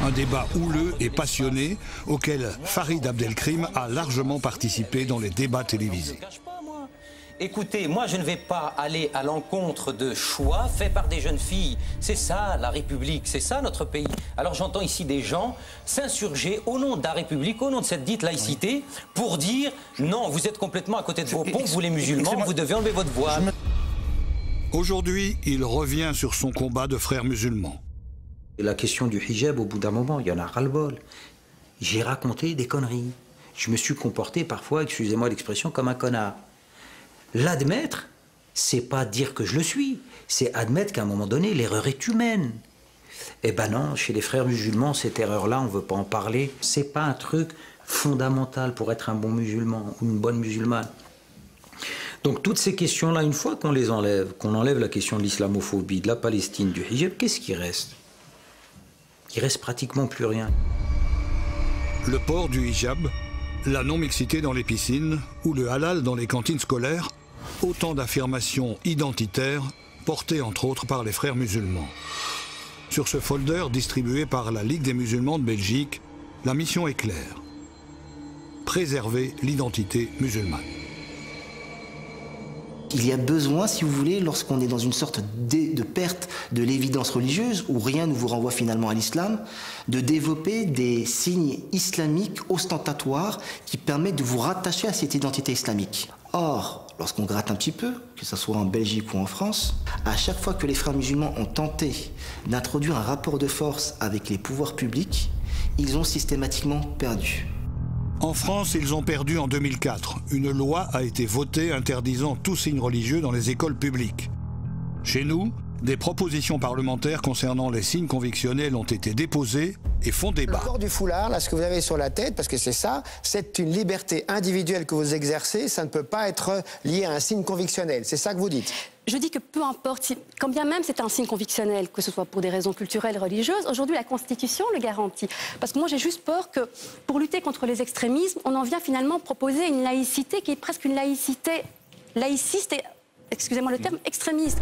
Un débat houleux et passionné auquel Farid Abdelkrim a largement participé dans les débats télévisés. Écoutez, moi je ne vais pas aller à l'encontre de choix faits par des jeunes filles. C'est ça la République, c'est ça notre pays. Alors j'entends ici des gens s'insurger au nom de la République, au nom de cette dite laïcité, pour dire non, vous êtes complètement à côté de vos pompes, vous les musulmans, vous devez enlever votre voile. Aujourd'hui, il revient sur son combat de frères musulmans. La question du hijab, au bout d'un moment, il y en a ras-le-bol. J'ai raconté des conneries. Je me suis comporté parfois, excusez-moi l'expression, comme un connard. L'admettre, c'est pas dire que je le suis, c'est admettre qu'à un moment donné, l'erreur est humaine. Eh ben non, chez les frères musulmans, cette erreur-là, on veut pas en parler. C'est pas un truc fondamental pour être un bon musulman ou une bonne musulmane. Donc toutes ces questions-là, une fois qu'on les enlève, qu'on enlève la question de l'islamophobie, de la Palestine, du hijab, qu'est-ce qui reste? Il reste pratiquement plus rien. Le port du hijab, la non-mixité dans les piscines ou le halal dans les cantines scolaires, autant d'affirmations identitaires portées entre autres par les frères musulmans. Sur ce folder distribué par la Ligue des musulmans de Belgique, la mission est claire. Préserver l'identité musulmane. il y a besoin, si vous voulez, lorsqu'on est dans une sorte de perte de l'évidence religieuse, où rien ne vous renvoie finalement à l'islam, de développer des signes islamiques ostentatoires qui permettent de vous rattacher à cette identité islamique. Or, lorsqu'on gratte un petit peu, que ce soit en Belgique ou en France, à chaque fois que les frères musulmans ont tenté d'introduire un rapport de force avec les pouvoirs publics, ils ont systématiquement perdu. En France, ils ont perdu en 2004. Une loi a été votée interdisant tout signe religieux dans les écoles publiques. Chez nous, des propositions parlementaires concernant les signes convictionnels ont été déposées et font débat. Le port du foulard, là, ce que vous avez sur la tête, parce que c'est ça, c'est une liberté individuelle que vous exercez, ça ne peut pas être lié à un signe convictionnel. C'est ça que vous dites? Je dis que peu importe, quand bien même c'est un signe convictionnel, que ce soit pour des raisons culturelles, religieuses, aujourd'hui la Constitution le garantit. Parce que moi j'ai juste peur que pour lutter contre les extrémismes, on en vient finalement proposer une laïcité qui est presque une laïcité laïciste et, excusez-moi le terme, extrémiste.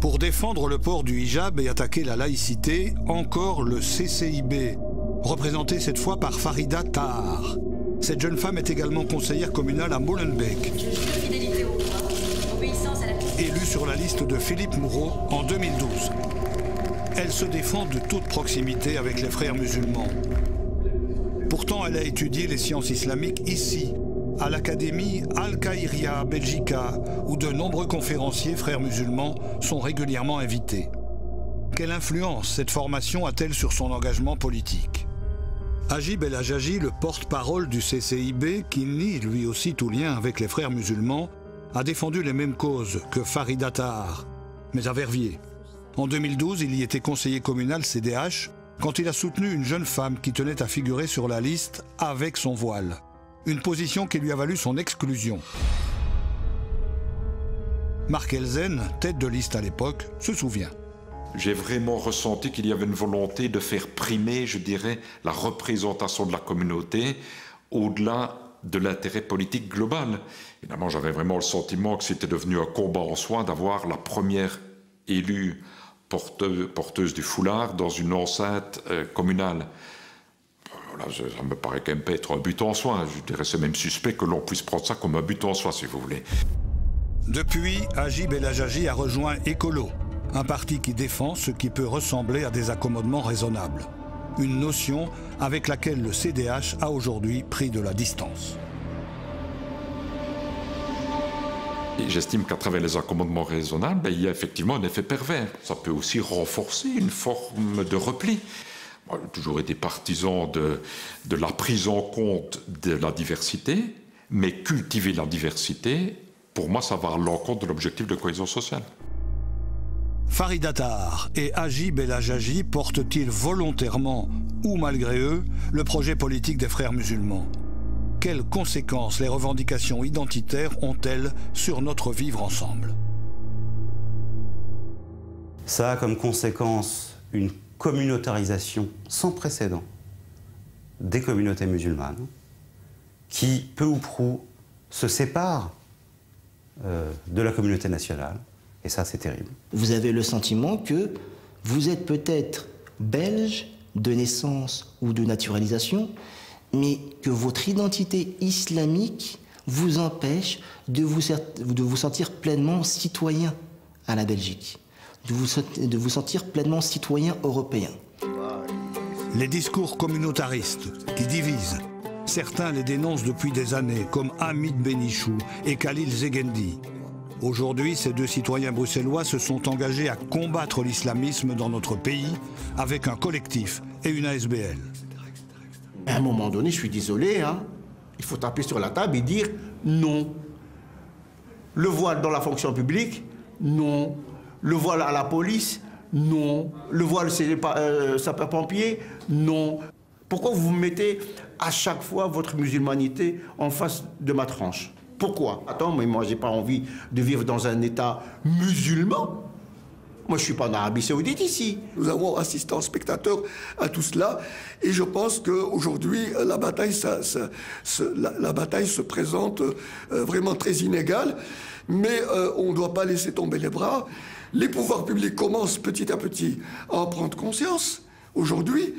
Pour défendre le port du hijab et attaquer la laïcité, encore le CCIB, représenté cette fois par Farida Tahar. Cette jeune femme est également conseillère communale à Molenbeek. Élue sur la liste de Philippe Moureau en 2012. Elle se défend de toute proximité avec les frères musulmans. Pourtant, elle a étudié les sciences islamiques ici, à l'Académie Al-Khayria Belgica, où de nombreux conférenciers frères musulmans sont régulièrement invités. Quelle influence cette formation a-t-elle sur son engagement politique? Agib El Hajaji, le porte-parole du CCIB, qui nie lui aussi tout lien avec les frères musulmans, a défendu les mêmes causes que Farida Tahar, mais à Verviers. En 2012, il y était conseiller communal CDH quand il a soutenu une jeune femme qui tenait à figurer sur la liste avec son voile. Une position qui lui a valu son exclusion. Marc Elzen, tête de liste à l'époque, se souvient. J'ai vraiment ressenti qu'il y avait une volonté de faire primer, je dirais, la représentation de la communauté au-delà de l'intérêt politique global. Évidemment, j'avais vraiment le sentiment que c'était devenu un combat en soi d'avoir la première élue porteuse du foulard dans une enceinte communale. Là, ça me paraît quand même pas être un but en soi. Je dirais c'est même suspect que l'on puisse prendre ça comme un but en soi, si vous voulez. Depuis, Agib El Hajaji a rejoint Écolo, un parti qui défend ce qui peut ressembler à des accommodements raisonnables. Une notion avec laquelle le CDH a aujourd'hui pris de la distance. J'estime qu'à travers les accommodements raisonnables, il y a effectivement un effet pervers. Ça peut aussi renforcer une forme de repli. Moi, j'ai toujours été partisan de la prise en compte de la diversité, mais cultiver la diversité, pour moi, ça va à l'encontre de l'objectif de cohésion sociale. Farida Tahar et Agib El Hajaji portent-ils volontairement, ou malgré eux, le projet politique des frères musulmans? Quelles conséquences les revendications identitaires ont-elles sur notre vivre ensemble? Ça a comme conséquence une communautarisation sans précédent des communautés musulmanes qui, peu ou prou, se séparent de la communauté nationale. Et ça, c'est terrible. Vous avez le sentiment que vous êtes peut-être belge de naissance ou de naturalisation, mais que votre identité islamique vous empêche de vous sentir pleinement citoyen à la Belgique, de vous sentir pleinement citoyen européen. Les discours communautaristes qui divisent, certains les dénoncent depuis des années, comme Hamid Benichou et Khalil Zegendi. Aujourd'hui, ces deux citoyens bruxellois se sont engagés à combattre l'islamisme dans notre pays avec un collectif et une ASBL. À un moment donné, je suis désolé, hein, il faut taper sur la table et dire non. Le voile dans la fonction publique, non. Le voile à la police, non. Le voile chez les sapeurs-pompiers, non. Pourquoi vous mettez à chaque fois votre musulmanité en face de ma tranche? Pourquoi? Attends, mais moi, j'ai pas envie de vivre dans un État musulman. Moi, je suis pas en Arabie Saoudite ici. Nous avons assisté en spectateur à tout cela. Et je pense qu'aujourd'hui, la bataille se présente vraiment très inégale. Mais on ne doit pas laisser tomber les bras. Les pouvoirs publics commencent petit à petit à en prendre conscience aujourd'hui.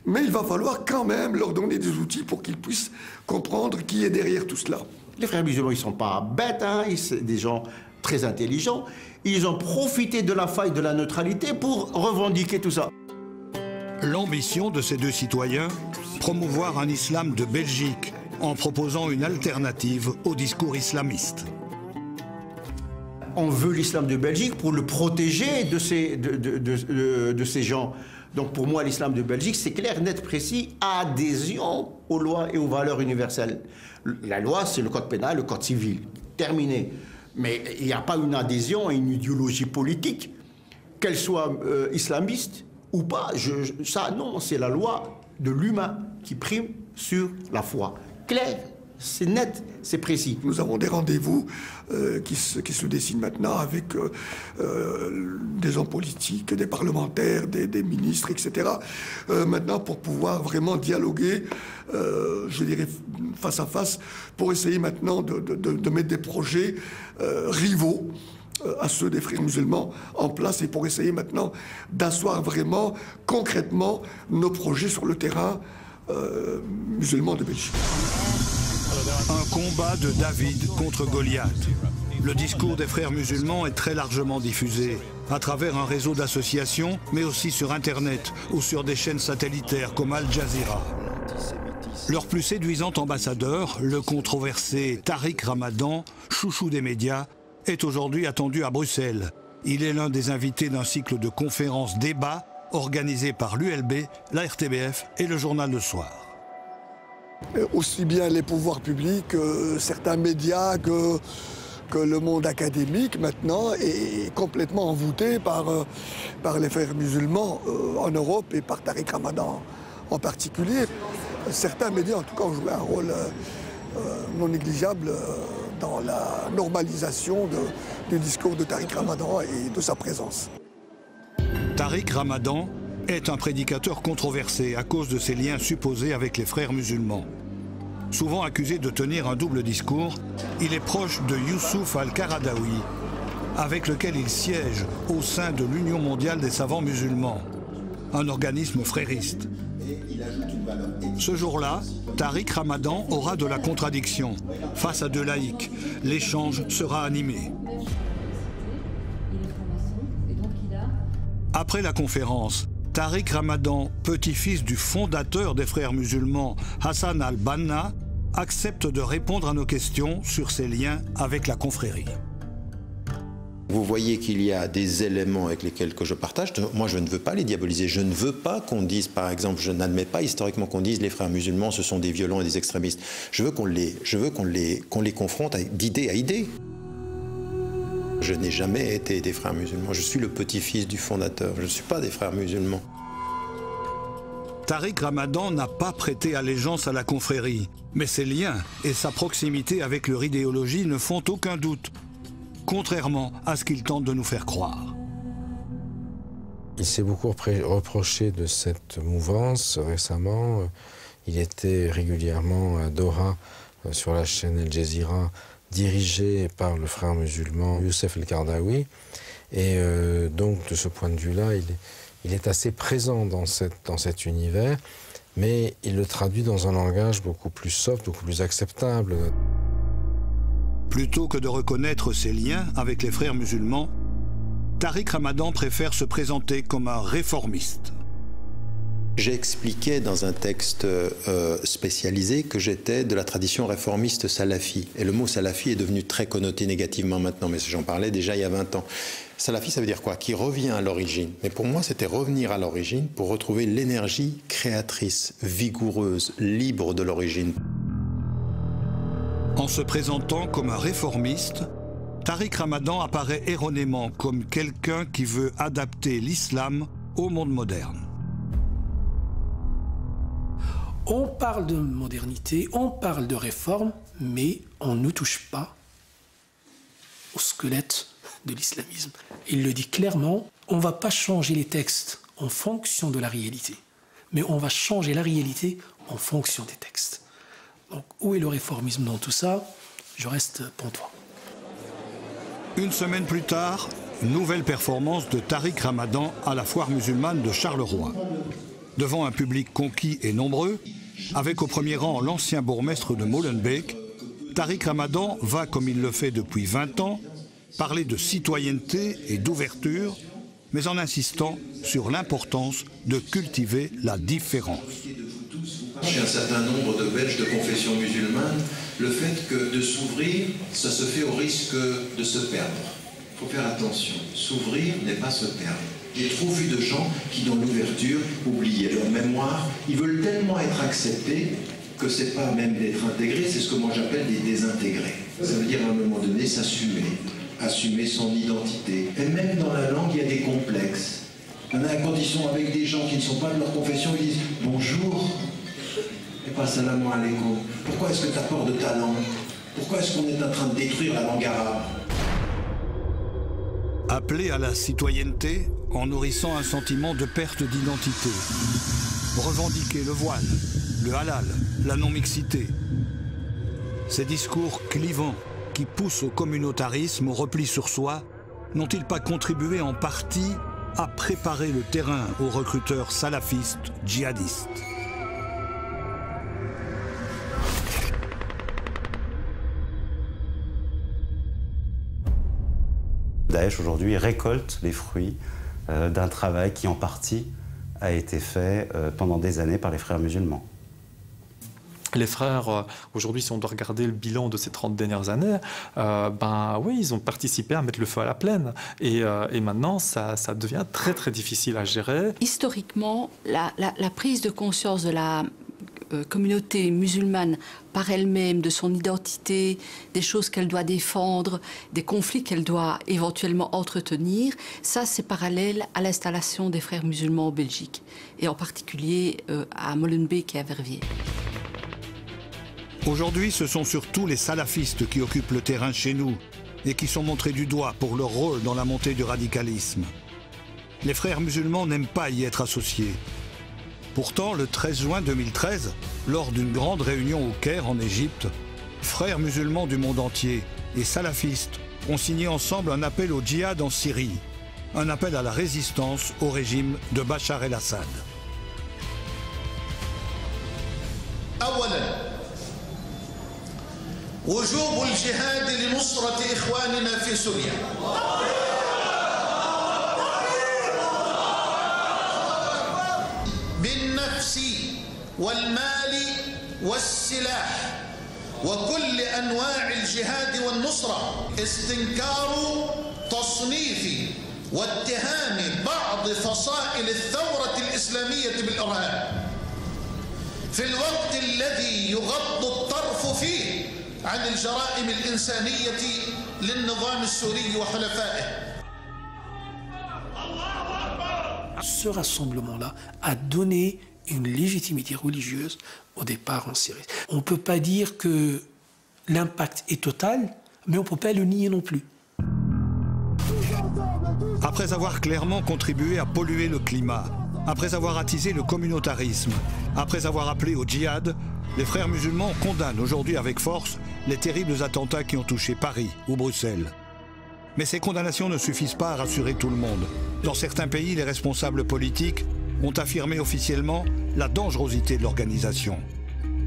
Mais il va falloir quand même leur donner des outils pour qu'ils puissent comprendre qui est derrière tout cela. Les frères musulmans, ils ne sont pas bêtes, hein, c'est des gens très intelligents. Ils ont profité de la faille de la neutralité pour revendiquer tout ça. L'ambition de ces deux citoyens, promouvoir un islam de Belgique en proposant une alternative au discours islamiste. On veut l'islam de Belgique pour le protéger de ces gens. Donc pour moi, l'islam de Belgique, c'est clair, net, précis, adhésion aux lois et aux valeurs universelles. La loi, c'est le code pénal, le code civil. Terminé. Mais il n'y a pas une adhésion à une idéologie politique, qu'elle soit islamiste ou pas. Ça, non, c'est la loi de l'humain qui prime sur la foi. Clair, c'est net, c'est précis. Nous avons des rendez-vous qui se dessinent maintenant avec des hommes politiques, des parlementaires, des ministres, etc. Maintenant, pour pouvoir vraiment dialoguer, je dirais, face à face, pour essayer maintenant de mettre des projets rivaux à ceux des frères musulmans en place et pour essayer maintenant d'asseoir vraiment, concrètement, nos projets sur le terrain musulman de Belgique. Un combat de David contre Goliath. Le discours des frères musulmans est très largement diffusé à travers un réseau d'associations, mais aussi sur Internet ou sur des chaînes satellitaires comme Al Jazeera. Leur plus séduisant ambassadeur, le controversé Tariq Ramadan, chouchou des médias, est aujourd'hui attendu à Bruxelles. Il est l'un des invités d'un cycle de conférences débats organisé par l'ULB, la RTBF et le journal Le Soir. Aussi bien les pouvoirs publics, certains médias que le monde académique maintenant est complètement envoûté par les frères musulmans en Europe et par Tariq Ramadan en particulier. Certains médias en tout cas ont joué un rôle non négligeable dans la normalisation du discours de Tariq Ramadan et de sa présence. Tariq Ramadan est un prédicateur controversé à cause de ses liens supposés avec les frères musulmans. Souvent accusé de tenir un double discours, il est proche de Youssouf Al-Qaradawi, avec lequel il siège au sein de l'Union mondiale des savants musulmans, un organisme frériste. Ce jour-là, Tariq Ramadan aura de la contradiction. Face à deux laïcs, l'échange sera animé. Après la conférence, Tariq Ramadan, petit-fils du fondateur des frères musulmans, Hassan al-Banna, accepte de répondre à nos questions sur ses liens avec la confrérie. Vous voyez qu'il y a des éléments avec lesquels que je partage. Moi, je ne veux pas les diaboliser. Je ne veux pas qu'on dise, par exemple, je n'admets pas historiquement qu'on dise les frères musulmans, ce sont des violents et des extrémistes. Je veux qu'on les confronte d'idée à idée. Je n'ai jamais été des frères musulmans. Je suis le petit-fils du fondateur. Je ne suis pas des frères musulmans. Tariq Ramadan n'a pas prêté allégeance à la confrérie, mais ses liens et sa proximité avec leur idéologie ne font aucun doute, contrairement à ce qu'il tente de nous faire croire. Il s'est beaucoup reproché de cette mouvance récemment. Il était régulièrement à Doha, sur la chaîne Al Jazeera, dirigé par le frère musulman Youssef Al-Qaradawi. Et donc, de ce point de vue-là, il est assez présent dans cet univers, mais il le traduit dans un langage beaucoup plus soft, beaucoup plus acceptable. Plutôt que de reconnaître ses liens avec les frères musulmans, Tariq Ramadan préfère se présenter comme un réformiste. J'ai expliqué dans un texte spécialisé que j'étais de la tradition réformiste salafi. Et le mot salafi est devenu très connoté négativement maintenant, mais j'en parlais déjà il y a 20 ans. Salafi, ça veut dire quoi? Qui revient à l'origine. Mais pour moi, c'était revenir à l'origine pour retrouver l'énergie créatrice, vigoureuse, libre de l'origine. En se présentant comme un réformiste, Tariq Ramadan apparaît erronément comme quelqu'un qui veut adapter l'islam au monde moderne. On parle de modernité, on parle de réforme, mais on ne touche pas au squelette de l'islamisme. Il le dit clairement, on ne va pas changer les textes en fonction de la réalité, mais on va changer la réalité en fonction des textes. Donc, où est le réformisme dans tout ça? Je reste pantois. Une semaine plus tard, nouvelle performance de Tariq Ramadan à la foire musulmane de Charleroi. Devant un public conquis et nombreux, avec au premier rang l'ancien bourgmestre de Molenbeek, Tariq Ramadan va, comme il le fait depuis 20 ans, parler de citoyenneté et d'ouverture, mais en insistant sur l'importance de cultiver la différence. Chez un certain nombre de Belges de confession musulmane, le fait que de s'ouvrir, ça se fait au risque de se perdre. Il faut faire attention. S'ouvrir n'est pas se perdre. J'ai trop vu de gens qui, dans l'ouverture, oubliaient leur mémoire. Ils veulent tellement être acceptés que c'est pas même d'être intégrés, c'est ce que moi j'appelle des désintégrés. Ça veut dire à un moment donné s'assumer, assumer son identité. Et même dans la langue, il y a des complexes. On a une condition avec des gens qui ne sont pas de leur confession, ils disent bonjour et pas salam alaikum. Pourquoi est-ce que tu as peur de ta langue? Pourquoi est-ce qu'on est en train de détruire la langue arabe? Appeler à la citoyenneté en nourrissant un sentiment de perte d'identité. Revendiquer le voile, le halal, la non-mixité. Ces discours clivants qui poussent au communautarisme, au repli sur soi, n'ont-ils pas contribué en partie à préparer le terrain aux recruteurs salafistes, djihadistes? Daesh aujourd'hui récolte les fruits d'un travail qui en partie a été fait pendant des années par les frères musulmans. Les frères, aujourd'hui, si on doit regarder le bilan de ces 30 dernières années, ben oui, ils ont participé à mettre le feu à la plaine. Et maintenant, ça devient très très difficile à gérer. Historiquement, la prise de conscience de la communauté musulmane par elle-même, de son identité, des choses qu'elle doit défendre, des conflits qu'elle doit éventuellement entretenir, ça c'est parallèle à l'installation des frères musulmans en Belgique, et en particulier à Molenbeek et à Verviers. Aujourd'hui, ce sont surtout les salafistes qui occupent le terrain chez nous et qui sont montrés du doigt pour leur rôle dans la montée du radicalisme. Les frères musulmans n'aiment pas y être associés. Pourtant, le 13 juin 2013, lors d'une grande réunion au Caire, en Égypte, frères musulmans du monde entier et salafistes ont signé ensemble un appel au djihad en Syrie, un appel à la résistance au régime de Bachar el-Assad. وجوب الجهاد لنصرة إخواننا في سوريا. بالنفس والمال والسلاح وكل أنواع الجهاد والنصرة. استنكار تصنيف واتهام بعض فصائل الثورة الإسلامية بالإرهاب في الوقت الذي يغض الطرف فيه عن الجرائم الإنسانية للنظام السوري وحلفائه. Ce rassemblement-là a donné une légitimité religieuse au départ en Syrie. On ne peut pas dire que l'impact est total, mais on ne peut pas le nier non plus. Après avoir clairement contribué à polluer le climat, après avoir attisé le communautarisme, après avoir appelé au djihad, les frères musulmans condamnent aujourd'hui avec force les terribles attentats qui ont touché Paris ou Bruxelles. Mais ces condamnations ne suffisent pas à rassurer tout le monde. Dans certains pays, les responsables politiques ont affirmé officiellement la dangerosité de l'organisation.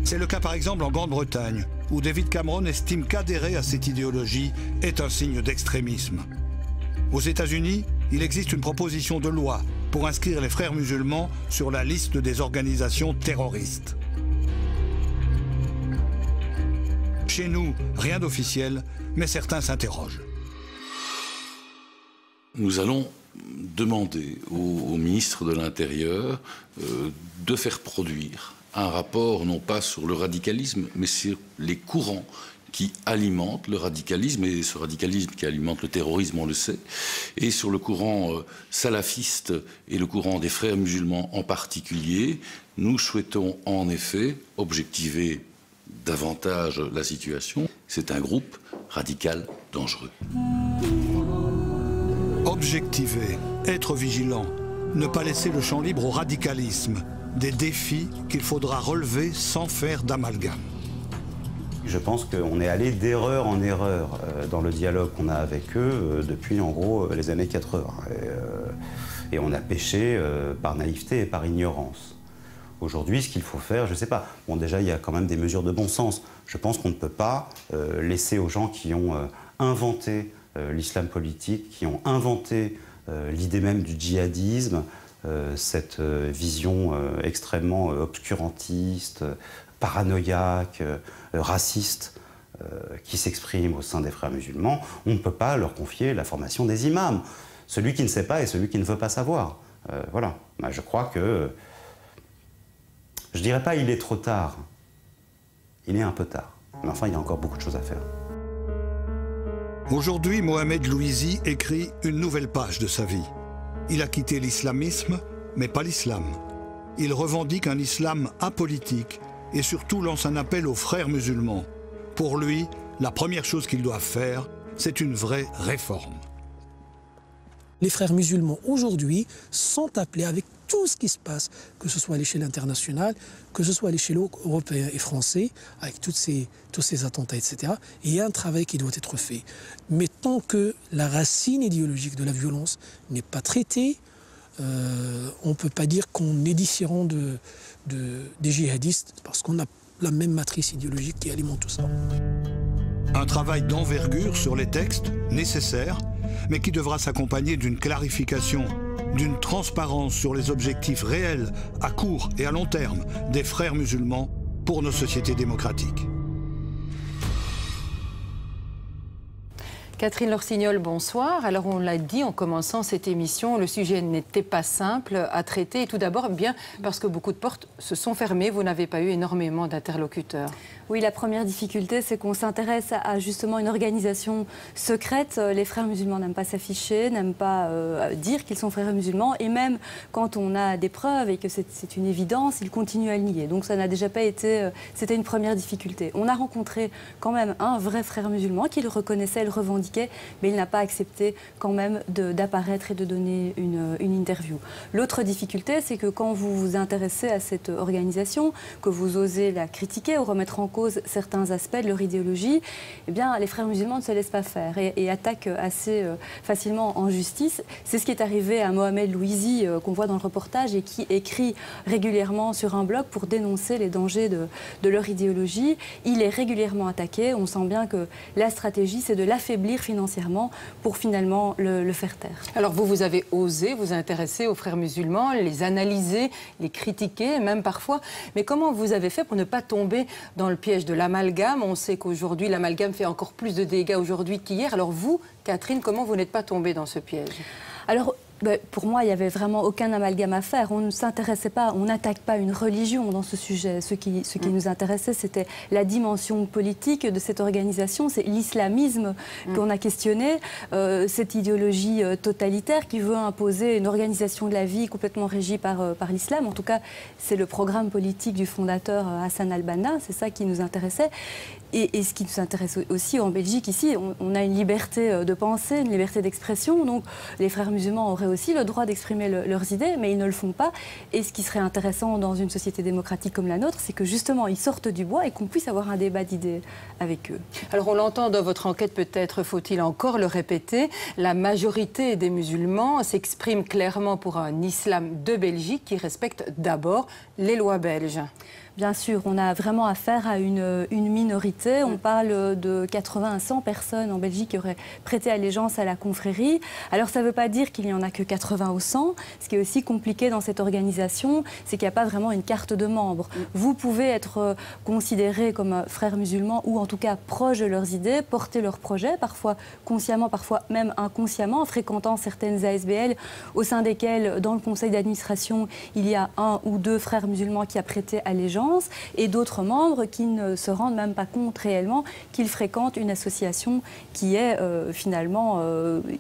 C'est le cas par exemple en Grande-Bretagne, où David Cameron estime qu'adhérer à cette idéologie est un signe d'extrémisme. Aux États-Unis, il existe une proposition de loi pour inscrire les frères musulmans sur la liste des organisations terroristes. Chez nous, rien d'officiel, mais certains s'interrogent. Nous allons demander au ministre de l'Intérieur de faire produire un rapport non pas sur le radicalisme, mais sur les courants qui alimentent le radicalisme, et ce radicalisme qui alimente le terrorisme, on le sait, et sur le courant salafiste et le courant des frères musulmans en particulier. Nous souhaitons en effet objectiver davantage la situation. C'est un groupe radical dangereux. Objectiver, être vigilant, ne pas laisser le champ libre au radicalisme, des défis qu'il faudra relever sans faire d'amalgame. Je pense qu'on est allé d'erreur en erreur dans le dialogue qu'on a avec eux depuis en gros les années 80. Et on a péché par naïveté et par ignorance. Aujourd'hui, ce qu'il faut faire, je ne sais pas. Bon, déjà, il y a quand même des mesures de bon sens. Je pense qu'on ne peut pas laisser aux gens qui ont inventé l'islam politique, qui ont inventé l'idée même du djihadisme, cette vision extrêmement obscurantiste, paranoïaque, raciste, qui s'exprime au sein des frères musulmans, on ne peut pas leur confier la formation des imams. Celui qui ne sait pas et celui qui ne veut pas savoir. Voilà. Je crois que... Je ne dirais pas il est trop tard. Il est un peu tard. Mais enfin, il y a encore beaucoup de choses à faire. Aujourd'hui, Mohamed Louizi écrit une nouvelle page de sa vie. Il a quitté l'islamisme, mais pas l'islam. Il revendique un islam apolitique et surtout lance un appel aux frères musulmans. Pour lui, la première chose qu'ils doivent faire, c'est une vraie réforme. Les frères musulmans aujourd'hui sont appelés, avec tout ce qui se passe, que ce soit à l'échelle internationale, que ce soit à l'échelle européenne et française, avec tous ces attentats, etc. Il y a un travail qui doit être fait. Mais tant que la racine idéologique de la violence n'est pas traitée, on ne peut pas dire qu'on est différent des djihadistes, parce qu'on a la même matrice idéologique qui alimente tout ça. Un travail d'envergure sur les textes, nécessaires, mais qui devra s'accompagner d'une clarification, d'une transparence sur les objectifs réels, à court et à long terme, des frères musulmans pour nos sociétés démocratiques. Catherine Lorsignol, bonsoir. Alors on l'a dit en commençant cette émission, le sujet n'était pas simple à traiter. Et tout d'abord, bien parce que beaucoup de portes se sont fermées, vous n'avez pas eu énormément d'interlocuteurs. Oui, la première difficulté, c'est qu'on s'intéresse à justement une organisation secrète. Les frères musulmans n'aiment pas s'afficher, n'aiment pas dire qu'ils sont frères musulmans. Et même quand on a des preuves et que c'est une évidence, ils continuent à le nier. Donc ça n'a déjà pas été... C'était une première difficulté. On a rencontré quand même un vrai frère musulman qui le reconnaissait, le revendiquait, mais il n'a pas accepté quand même d'apparaître et de donner une interview. L'autre difficulté, c'est que quand vous vous intéressez à cette organisation, que vous osez la critiquer ou remettre en cause certains aspects de leur idéologie, eh bien, les frères musulmans ne se laissent pas faire et attaquent assez facilement en justice. C'est ce qui est arrivé à Mohamed Louizi, qu'on voit dans le reportage, et qui écrit régulièrement sur un blog pour dénoncer les dangers de leur idéologie. Il est régulièrement attaqué. On sent bien que la stratégie, c'est de l'affaiblir financièrement pour finalement le faire taire. Alors vous avez osé vous intéresser aux frères musulmans, les analyser, les critiquer, même parfois. Mais comment vous avez fait pour ne pas tomber dans le piège de l'amalgame? On sait qu'aujourd'hui, l'amalgame fait encore plus de dégâts aujourd'hui qu'hier. Alors vous, Catherine, comment vous n'êtes pas tombée dans ce piège? Alors, pour moi, il n'y avait vraiment aucun amalgame à faire. On ne s'intéressait pas, on n'attaque pas une religion dans ce sujet. Ce qui nous intéressait, c'était la dimension politique de cette organisation. C'est l'islamisme qu'on a questionné, cette idéologie totalitaire qui veut imposer une organisation de la vie complètement régie par l'islam. En tout cas, c'est le programme politique du fondateur Hassan al-Banna. C'est ça qui nous intéressait. Et ce qui nous intéresse aussi en Belgique, ici, on a une liberté de pensée, une liberté d'expression. Donc les frères musulmans auraient aussi le droit d'exprimer leurs idées, mais ils ne le font pas. Et ce qui serait intéressant dans une société démocratique comme la nôtre, c'est que justement, ils sortent du bois et qu'on puisse avoir un débat d'idées avec eux. Alors on l'entend dans votre enquête, peut-être faut-il encore le répéter, la majorité des musulmans s'exprime clairement pour un islam de Belgique qui respecte d'abord les lois belges. Bien sûr, on a vraiment affaire à une minorité. On parle de 80 à 100 personnes en Belgique qui auraient prêté allégeance à la confrérie. Alors ça ne veut pas dire qu'il n'y en a que 80 ou 100. Ce qui est aussi compliqué dans cette organisation, c'est qu'il n'y a pas vraiment une carte de membres. Vous pouvez être considéré comme frères musulmans ou en tout cas proche de leurs idées, porter leurs projets, parfois consciemment, parfois même inconsciemment, en fréquentant certaines ASBL au sein desquelles, dans le conseil d'administration, il y a 1 ou 2 frères musulmans qui a prêté allégeance, et d'autres membres qui ne se rendent même pas compte réellement qu'ils fréquentent une association qui est finalement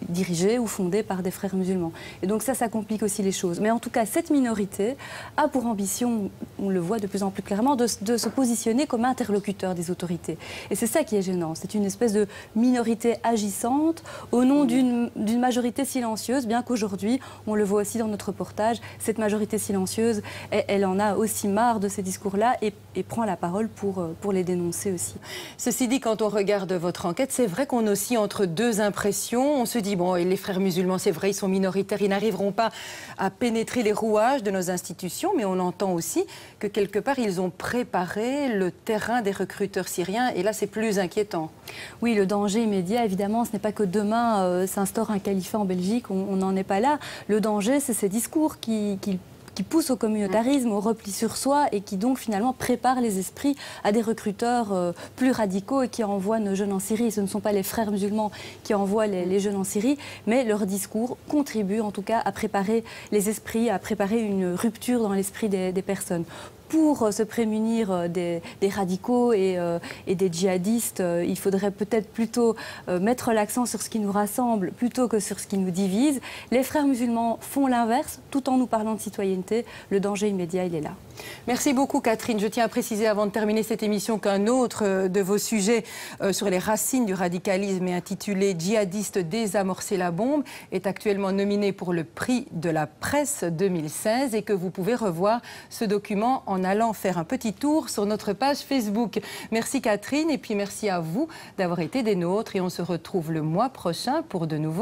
dirigée ou fondée par des frères musulmans. Et donc ça complique aussi les choses. Mais en tout cas, cette minorité a pour ambition, on le voit de plus en plus clairement, de se positionner comme interlocuteur des autorités. Et c'est ça qui est gênant. C'est une espèce de minorité agissante au nom d'une majorité silencieuse, bien qu'aujourd'hui, on le voit aussi dans notre reportage, cette majorité silencieuse, elle en a aussi marre de ces discours discours-là et prend la parole pour les dénoncer aussi. Ceci dit, quand on regarde votre enquête, c'est vrai qu'on oscille entre deux impressions. On se dit, bon, les frères musulmans, c'est vrai, ils sont minoritaires, ils n'arriveront pas à pénétrer les rouages de nos institutions, mais on entend aussi que quelque part, ils ont préparé le terrain des recruteurs syriens, et là, c'est plus inquiétant. Oui, le danger immédiat, évidemment, ce n'est pas que demain s'instaure un califat en Belgique, on n'en est pas là. Le danger, c'est ces discours qui poussent au communautarisme, au repli sur soi et qui donc finalement préparent les esprits à des recruteurs plus radicaux et qui envoient nos jeunes en Syrie. Ce ne sont pas les frères musulmans qui envoient les jeunes en Syrie, mais leur discours contribue en tout cas à préparer les esprits, à préparer une rupture dans l'esprit des personnes. Pour se prémunir des radicaux et des djihadistes, il faudrait peut-être plutôt mettre l'accent sur ce qui nous rassemble plutôt que sur ce qui nous divise. Les frères musulmans font l'inverse, tout en nous parlant de citoyenneté. Le danger immédiat, il est là. Merci beaucoup, Catherine. Je tiens à préciser, avant de terminer cette émission, qu'un autre de vos sujets sur les racines du radicalisme est intitulé « Djihadistes désamorcer la bombe » est actuellement nominé pour le prix de la presse 2016 et que vous pouvez revoir ce document en allant faire un petit tour sur notre page Facebook. Merci Catherine et puis merci à vous d'avoir été des nôtres et on se retrouve le mois prochain pour de nouveaux